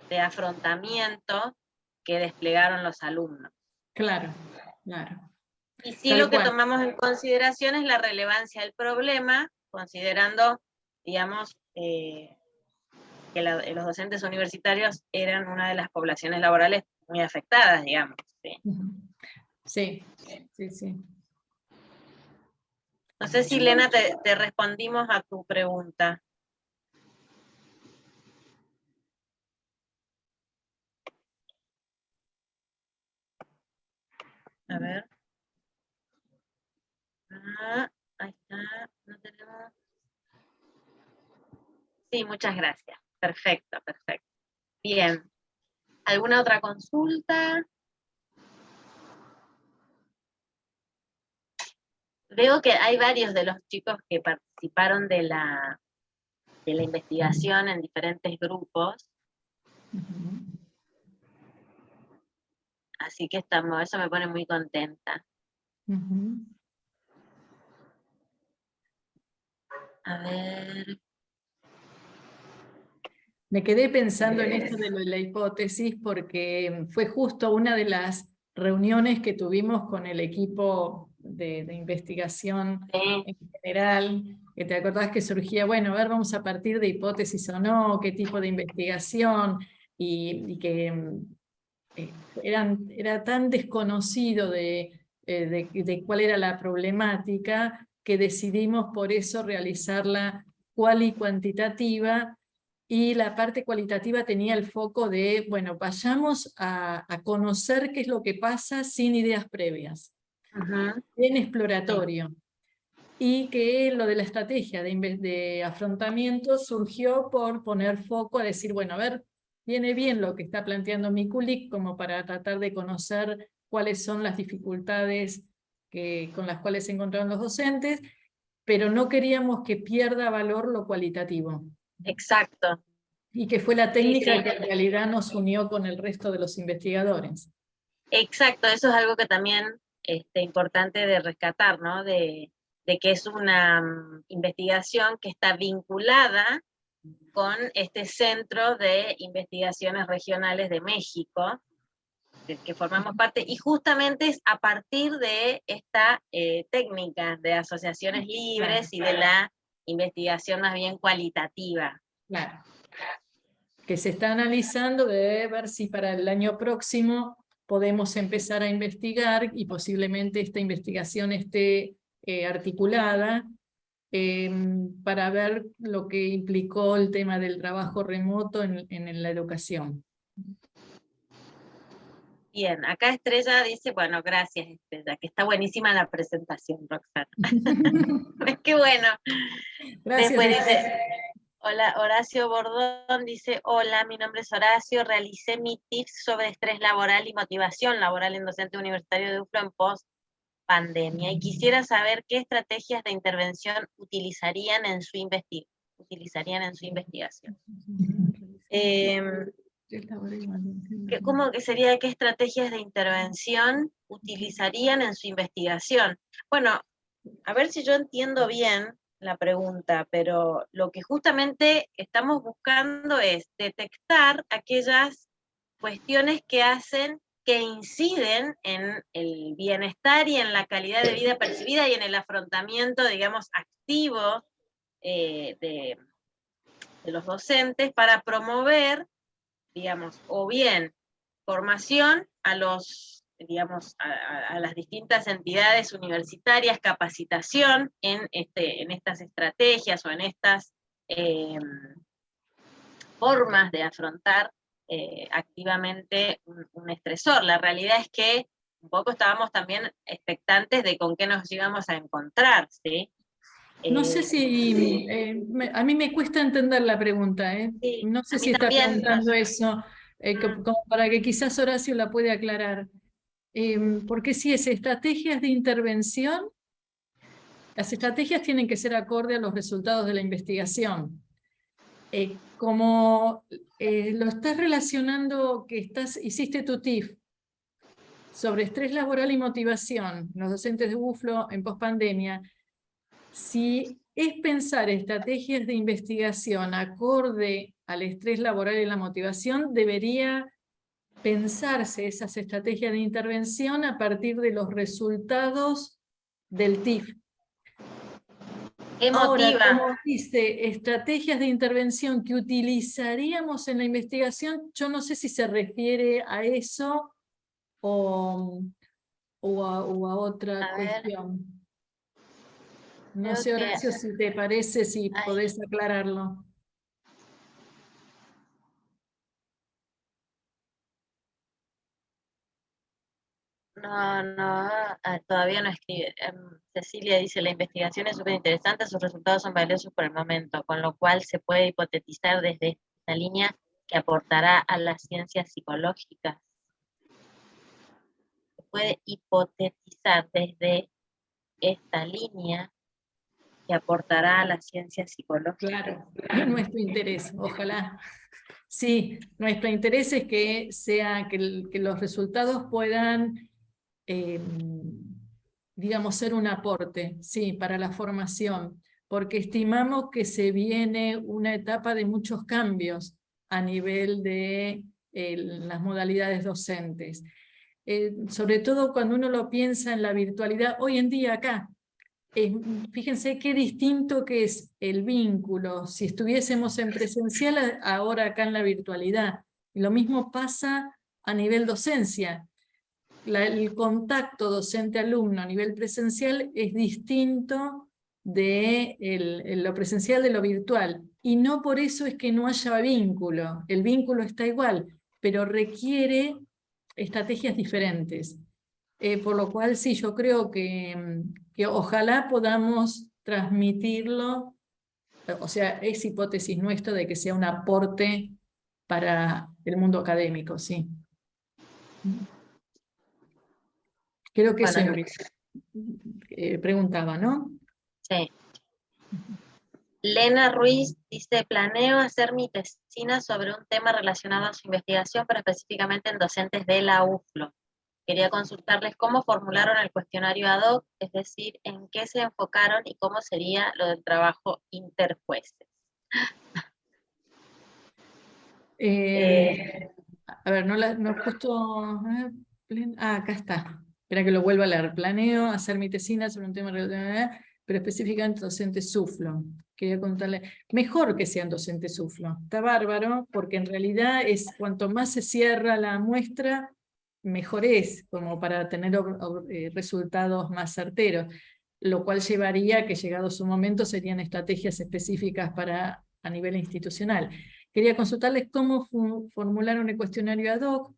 de afrontamiento que desplegaron los alumnos?
Claro, claro.
Y sí,
Tal
lo que
cual.
tomamos en consideración es la relevancia del problema, considerando, digamos, que los docentes universitarios eran una de las poblaciones laborales muy afectadas, digamos.
Sí, sí, sí.
No sé si, Lena, te respondimos a tu pregunta. A ver. Ahí está. No tenemos. Sí, muchas gracias. Perfecto, perfecto. Bien. ¿Alguna otra consulta? Veo que hay varios de los chicos que participaron de la investigación en diferentes grupos. Así que eso me pone muy contenta. A ver.
Me quedé pensando en esto de la hipótesis porque fue justo una de las reuniones que tuvimos con el equipo de investigación en general, que te acordás que surgía, bueno, a ver, vamos a partir de hipótesis o no, qué tipo de investigación, y que era tan desconocido de cuál era la problemática que decidimos por eso realizarla cual y cuantitativa. Y la parte cualitativa tenía el foco de, bueno, vayamos a conocer qué es lo que pasa sin ideas previas. Bien exploratorio. Y que lo de la estrategia de afrontamiento surgió por poner foco a decir, bueno, a ver, viene bien lo que está planteando Mikulik como para tratar de conocer cuáles son las dificultades con las cuales se encontraron los docentes, pero no queríamos que pierda valor lo cualitativo.
Exacto.
Y que fue la técnica
Sí.
que en realidad nos unió con el resto de los investigadores.
Exacto, eso es algo que también es importante de rescatar, ¿no? De que es una investigación que está vinculada con este Centro de Investigaciones Regionales de México, del que formamos parte, y justamente es a partir de esta técnica de asociaciones libres y de la investigación más bien cualitativa.
Claro. Que se está analizando de ver si para el año próximo podemos empezar a investigar y posiblemente esta investigación esté articulada para ver lo que implicó el tema del trabajo remoto en la educación.
Bien, acá Estrella dice, bueno, gracias Estrella, que está buenísima la presentación, Roxana. Qué bueno.
Gracias.
Después dice, hola, Horacio Bordón dice, hola, mi nombre es Horacio, realicé mi tips sobre estrés laboral y motivación laboral en docente universitario de UFLO en post-pandemia, y quisiera saber qué estrategias de intervención utilizarían en su investigación. ¿Cómo que sería, qué estrategias de intervención utilizarían en su investigación? Bueno, a ver si yo entiendo bien la pregunta, pero lo que justamente estamos buscando es detectar aquellas cuestiones que inciden en el bienestar y en la calidad de vida percibida y en el afrontamiento, digamos, activo de los docentes para promover, digamos, o bien formación a los digamos, a las distintas entidades universitarias capacitación en estas estrategias o en estas formas de afrontar activamente un estresor. La realidad es que un poco estábamos también expectantes de con qué nos íbamos a encontrar, ¿sí?
No sé si, a mí me cuesta entender la pregunta,
Sí,
no sé
a mí
si está
también.
preguntando eso, como para que quizás Horacio la puede aclarar. Porque si es estrategias de intervención, las estrategias tienen que ser acorde a los resultados de la investigación. Como lo estás relacionando, que hiciste tu TIF sobre estrés laboral y motivación, los docentes de UFLO en pospandemia, si es pensar estrategias de investigación acorde al estrés laboral y la motivación, debería pensarse esas estrategias de intervención a partir de los resultados del TIF.
¿Qué
Ahora,
motiva?
como dice, estrategias de intervención que utilizaríamos en la investigación, yo no sé si se refiere a eso o a otra cuestión. No sé, Horacio, si te parece, si podés aclararlo.
No, todavía no escribe. Cecilia dice, la investigación es súper interesante, sus resultados son valiosos por el momento, con lo cual se puede hipotetizar desde esta línea que aportará a las ciencias psicológicas. Se puede hipotetizar desde esta línea que aportará a las ciencias psicológicas.
Claro, es nuestro interés, ojalá. Sí, nuestro interés es que los resultados puedan, digamos, ser un aporte, sí, para la formación, porque estimamos que se viene una etapa de muchos cambios a nivel de las modalidades docentes. Sobre todo cuando uno lo piensa en la virtualidad, hoy en día acá, fíjense qué distinto que es el vínculo, si estuviésemos en presencial, ahora acá en la virtualidad. Y lo mismo pasa a nivel docencia. El contacto docente-alumno a nivel presencial es distinto de lo presencial de lo virtual. Y no por eso es que no haya vínculo. El vínculo está igual, pero requiere estrategias diferentes. Por lo cual sí, yo creo que ojalá podamos transmitirlo, o sea, es hipótesis nuestra de que sea un aporte para el mundo académico, sí. Creo que
Bueno,
se preguntaba, ¿no?
sí. Lena Ruiz dice, planeo hacer mi tesina sobre un tema relacionado a su investigación, pero específicamente en docentes de la UFLO. Quería consultarles cómo formularon el cuestionario ad hoc, es decir, en qué se enfocaron y cómo sería lo del trabajo interjueces.
A ver, no justo... acá está. Espera que lo vuelva a leer. Planeo hacer mi tesina sobre un tema pero específicamente docente SUFLO. Quería contarle, mejor que sean docentes SUFLO. Está bárbaro, porque en realidad es cuanto más se cierra la muestra, mejor es, como para tener resultados más certeros. Lo cual llevaría a que llegado su momento serían estrategias específicas a nivel institucional. Quería consultarles cómo formularon el cuestionario ad hoc.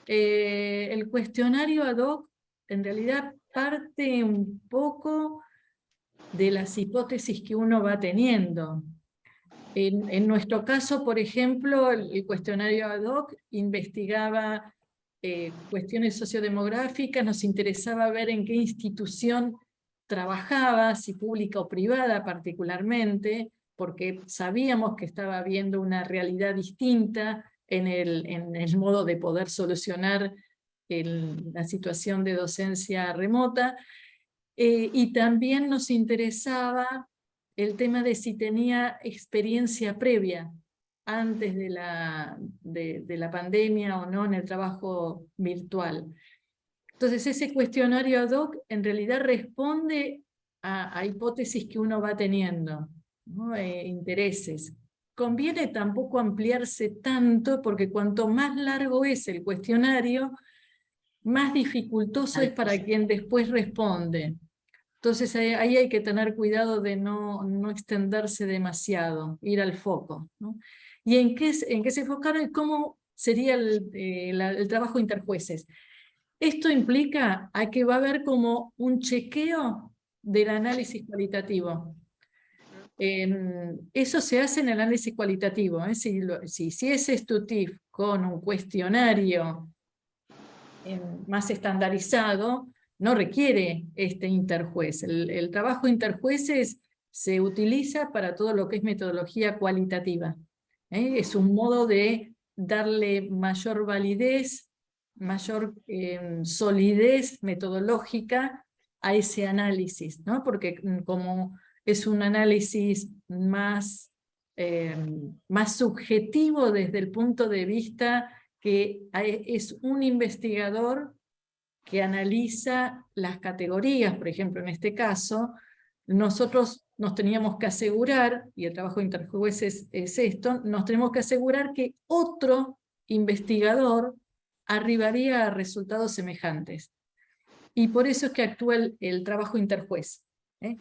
El cuestionario ad hoc en realidad parte un poco de las hipótesis que uno va teniendo. En nuestro caso, por ejemplo, el cuestionario ad hoc investigaba cuestiones sociodemográficas, nos interesaba ver en qué institución trabajaba, si pública o privada particularmente, porque sabíamos que estaba habiendo una realidad distinta en el modo de poder solucionar la situación de docencia remota, y también nos interesaba el tema de si tenía experiencia previa antes de la pandemia o no en el trabajo virtual. Entonces ese cuestionario ad hoc en realidad responde a hipótesis que uno va teniendo, ¿no? Intereses. Conviene tampoco ampliarse tanto porque cuanto más largo es el cuestionario, más dificultoso es para quien después responde. Entonces ahí hay que tener cuidado de no extenderse demasiado, ir al foco, ¿no? ¿Y en qué se enfocaron y cómo sería el trabajo interjueces? Esto implica a que va a haber como un chequeo del análisis cualitativo. Eso se hace en el análisis cualitativo, ¿eh? Si es STUTIF con un cuestionario más estandarizado, no requiere este interjuez. El trabajo interjueces se utiliza para todo lo que es metodología cualitativa. Es un modo de darle mayor validez, mayor solidez metodológica a ese análisis, ¿no? Porque como es un análisis más subjetivo desde el punto de vista que es un investigador que analiza las categorías. Por ejemplo, en este caso, nosotros nos teníamos que asegurar, y el trabajo de interjueces es esto, nos tenemos que asegurar que otro investigador arribaría a resultados semejantes. Y por eso es que actúa el trabajo interjuez.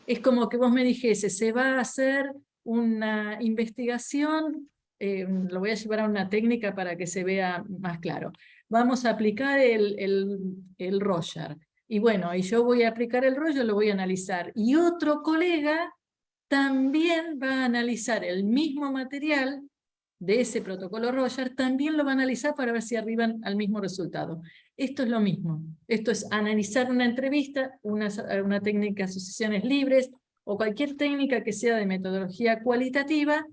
Es como que vos me dijese, se va a hacer una investigación, lo voy a llevar a una técnica para que se vea más claro. Vamos a aplicar el Roger. Y bueno, y yo voy a aplicar el Roger, lo voy a analizar. Y otro colega también va a analizar el mismo material de ese protocolo Roger, también lo va a analizar para ver si arriban al mismo resultado. Esto es lo mismo. Esto es analizar una entrevista, una técnica de asociaciones libres, o cualquier técnica que sea de metodología cualitativa,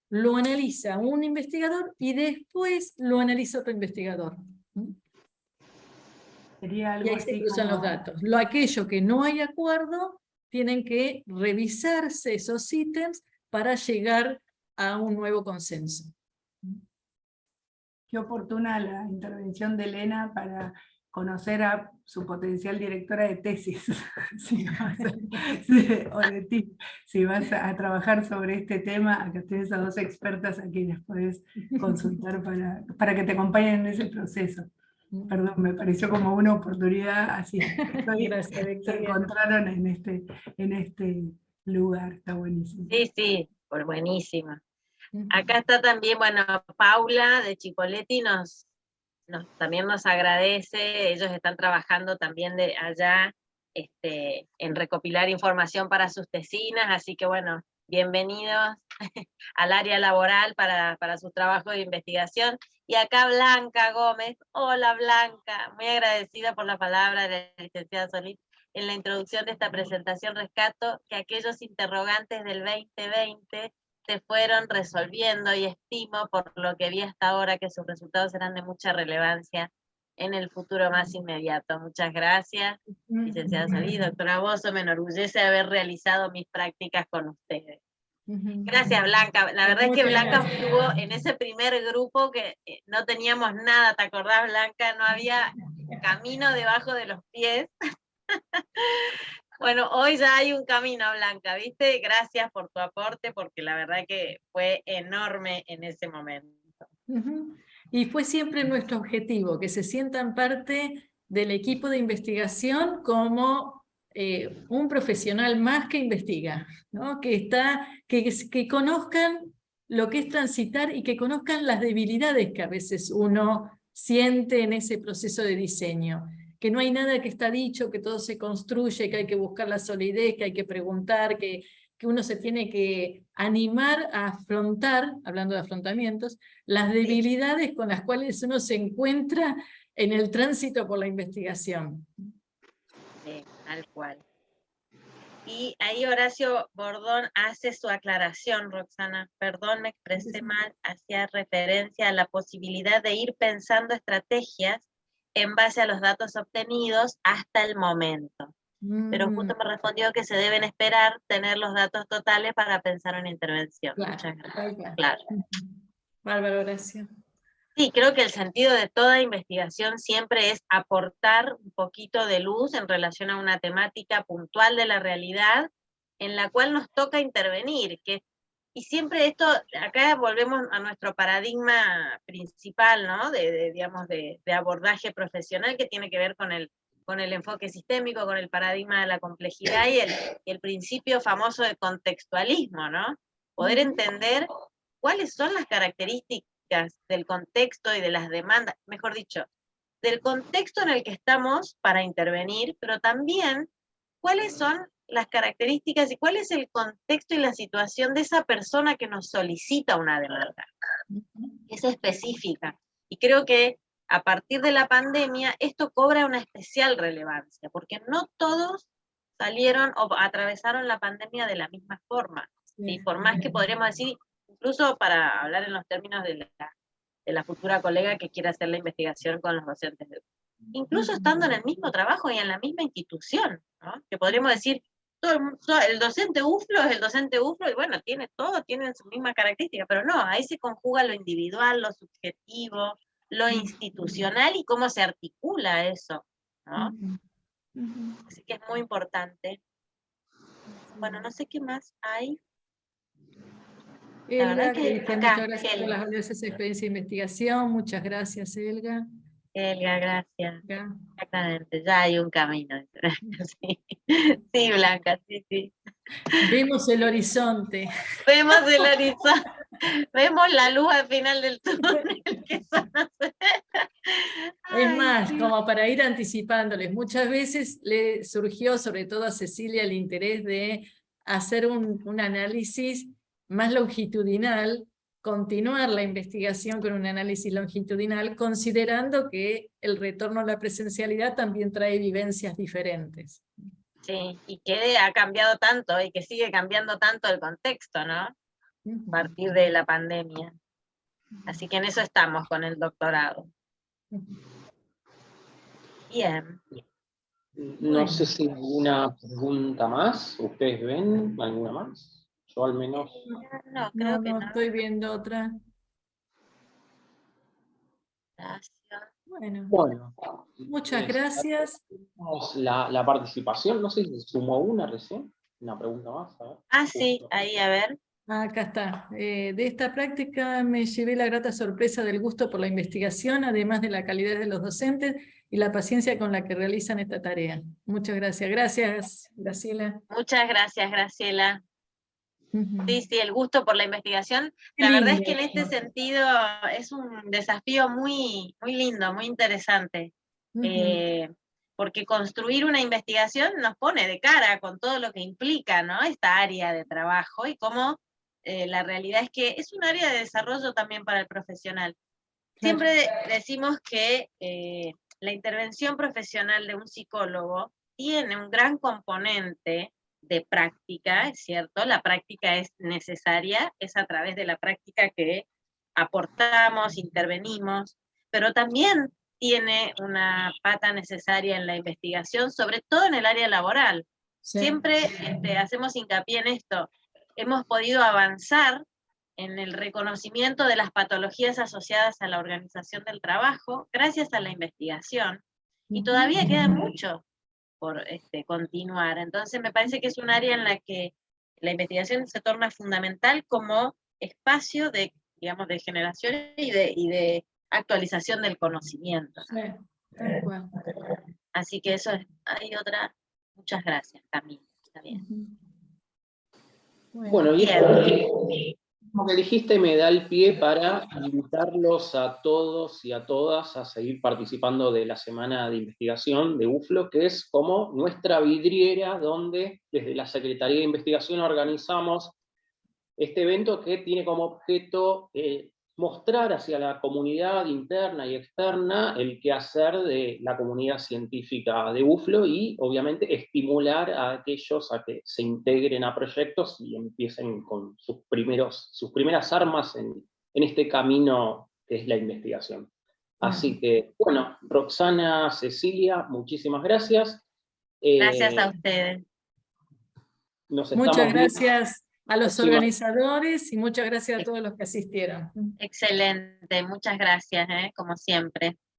lo analiza un investigador y después lo analiza otro investigador.
Sería algo
y ahí se
así
cruzan
como...
los datos. Aquello que no hay acuerdo, tienen que revisarse esos ítems para llegar a un nuevo consenso.
Qué oportuna la intervención de Elena para conocer a su potencial directora de tesis, o de ti, si vas a trabajar sobre este tema, acá tienes a dos expertas a quienes puedes consultar para que te acompañen en ese proceso. Perdón, me pareció como una oportunidad así.
Gracias,
Se encontraron en este lugar, está buenísimo.
Sí, sí, por buenísima. Acá está también, bueno, Paula de Chipoletti también nos agradece. Ellos están trabajando también de allá en recopilar información para sus tesinas, así que bueno, bienvenidos al área laboral para su trabajo de investigación. Y acá Blanca Gómez, hola Blanca, muy agradecida por la palabra de la licenciada Solís en la introducción de esta presentación. Rescato que aquellos interrogantes del 2020 se fueron resolviendo y estimo, por lo que vi hasta ahora, que sus resultados serán de mucha relevancia en el futuro más inmediato. Muchas gracias, licenciada Solís. Doctora Bozo, me enorgullece haber realizado mis prácticas con ustedes. Gracias, Blanca. La verdad es que Blanca estuvo en ese primer grupo que no teníamos nada, ¿te acordás, Blanca? No había camino debajo de los pies. Bueno, hoy ya hay un camino, Blanca, ¿viste? Gracias por tu aporte, porque la verdad que fue enorme en ese momento.
Y fue siempre nuestro objetivo, que se sientan parte del equipo de investigación como un profesional más que investiga, ¿no? Que conozcan lo que es transitar y que conozcan las debilidades que a veces uno siente en ese proceso de diseño. Que no hay nada que está dicho, que todo se construye, que hay que buscar la solidez, que hay que preguntar, que uno se tiene que animar a afrontar, hablando de afrontamientos, las debilidades con las cuales uno se encuentra en el tránsito por la investigación.
Sí, tal cual. Y ahí Horacio Bordón hace su aclaración, Roxana, perdón, me expresé mal, hacía referencia a la posibilidad de ir pensando estrategias en base a los datos obtenidos hasta el momento. Pero justo me respondió que se deben esperar tener los datos totales para pensar en intervención.
Claro,
muchas gracias.
claro. Bárbaro, Horacio.
Sí, creo que el sentido de toda investigación siempre es aportar un poquito de luz en relación a una temática puntual de la realidad en la cual nos toca intervenir, que Y siempre esto, acá volvemos a nuestro paradigma principal, ¿no? Digamos, de abordaje profesional que tiene que ver con el enfoque sistémico, con el paradigma de la complejidad y el principio famoso de contextualismo, ¿no? Poder entender cuáles son las características del contexto y de las demandas, mejor dicho, del contexto en el que estamos para intervenir, pero también cuáles son las características y cuál es el contexto y la situación de esa persona que nos solicita una demanda. Es específica. Y creo que a partir de la pandemia esto cobra una especial relevancia, porque no todos salieron o atravesaron la pandemia de la misma forma. ¿Sí? Por más que podríamos decir, incluso para hablar en los términos de la futura colega que quiera hacer la investigación con los docentes de incluso estando en el mismo trabajo y en la misma institución, ¿no? Que podríamos decir, el docente UFLO es el docente UFLO, y bueno, tienen su misma característica, pero no, ahí se conjuga lo individual, lo subjetivo, lo institucional y cómo se articula eso, ¿no? Así que es muy importante. Bueno, no sé qué más hay.
Elga, que dice muchas gracias por las valiosas experiencias de investigación. Muchas gracias, Elga.
Elga, gracias. Exactamente, ya hay un camino. Sí, sí, Blanca, sí.
Vemos el horizonte.
Vemos el horizonte. Vemos la luz al final del túnel.
Es más, como para ir anticipándoles, muchas veces le surgió, sobre todo a Cecilia, el interés de hacer un análisis más longitudinal, continuar la investigación con un análisis longitudinal, considerando que el retorno a la presencialidad también trae vivencias diferentes.
Sí, y que ha cambiado tanto y que sigue cambiando tanto el contexto, ¿no? A partir de la pandemia. Así que en eso estamos con el doctorado. Bien.
No sé si alguna pregunta más. ¿Ustedes ven alguna más? Yo al menos...
No, creo que no.
Estoy viendo otra.
Gracias.
Bueno, muchas gracias.
La participación, no sé si se sumó una recién. Una pregunta más. A ver.
Sí, ahí, a ver.
Acá está. De esta práctica me llevé la grata sorpresa del gusto por la investigación, además de la calidad de los docentes y la paciencia con la que realizan esta tarea. Muchas gracias. Gracias, Graciela.
Muchas gracias, Graciela. Sí, el gusto por la investigación.
Qué
la
lindo.
verdad es que en este sentido es un desafío muy, muy lindo, muy interesante. Porque construir una investigación nos pone de cara con todo lo que implica, ¿no? Esta área de trabajo y cómo la realidad es que es un área de desarrollo también para el profesional. Claro. Siempre decimos que la intervención profesional de un psicólogo tiene un gran componente de práctica, es cierto, la práctica es necesaria, es a través de la práctica que aportamos, intervenimos, pero también tiene una pata necesaria en la investigación, sobre todo en el área laboral. Sí. Siempre hacemos hincapié en esto, hemos podido avanzar en el reconocimiento de las patologías asociadas a la organización del trabajo, gracias a la investigación, y todavía queda mucho por continuar. Entonces me parece que es un área en la que la investigación se torna fundamental como espacio de, digamos, de generación y de actualización del conocimiento, ¿no? Sí, tal cual. Así que eso es, hay otra, muchas gracias, Camila. Está bien.
Bueno, y como que dijiste, me da el pie para invitarlos a todos y a todas a seguir participando de la Semana de Investigación de UFLO, que es como nuestra vidriera donde desde la Secretaría de Investigación organizamos este evento que tiene como objeto mostrar hacia la comunidad interna y externa el quehacer de la comunidad científica de UFLO y obviamente estimular a aquellos a que se integren a proyectos y empiecen con sus primeras armas en este camino que es la investigación. Así que, bueno, Roxana, Cecilia, muchísimas gracias.
Gracias a ustedes.
Muchas gracias a los organizadores y muchas gracias a todos los que asistieron.
Excelente, muchas gracias, como siempre.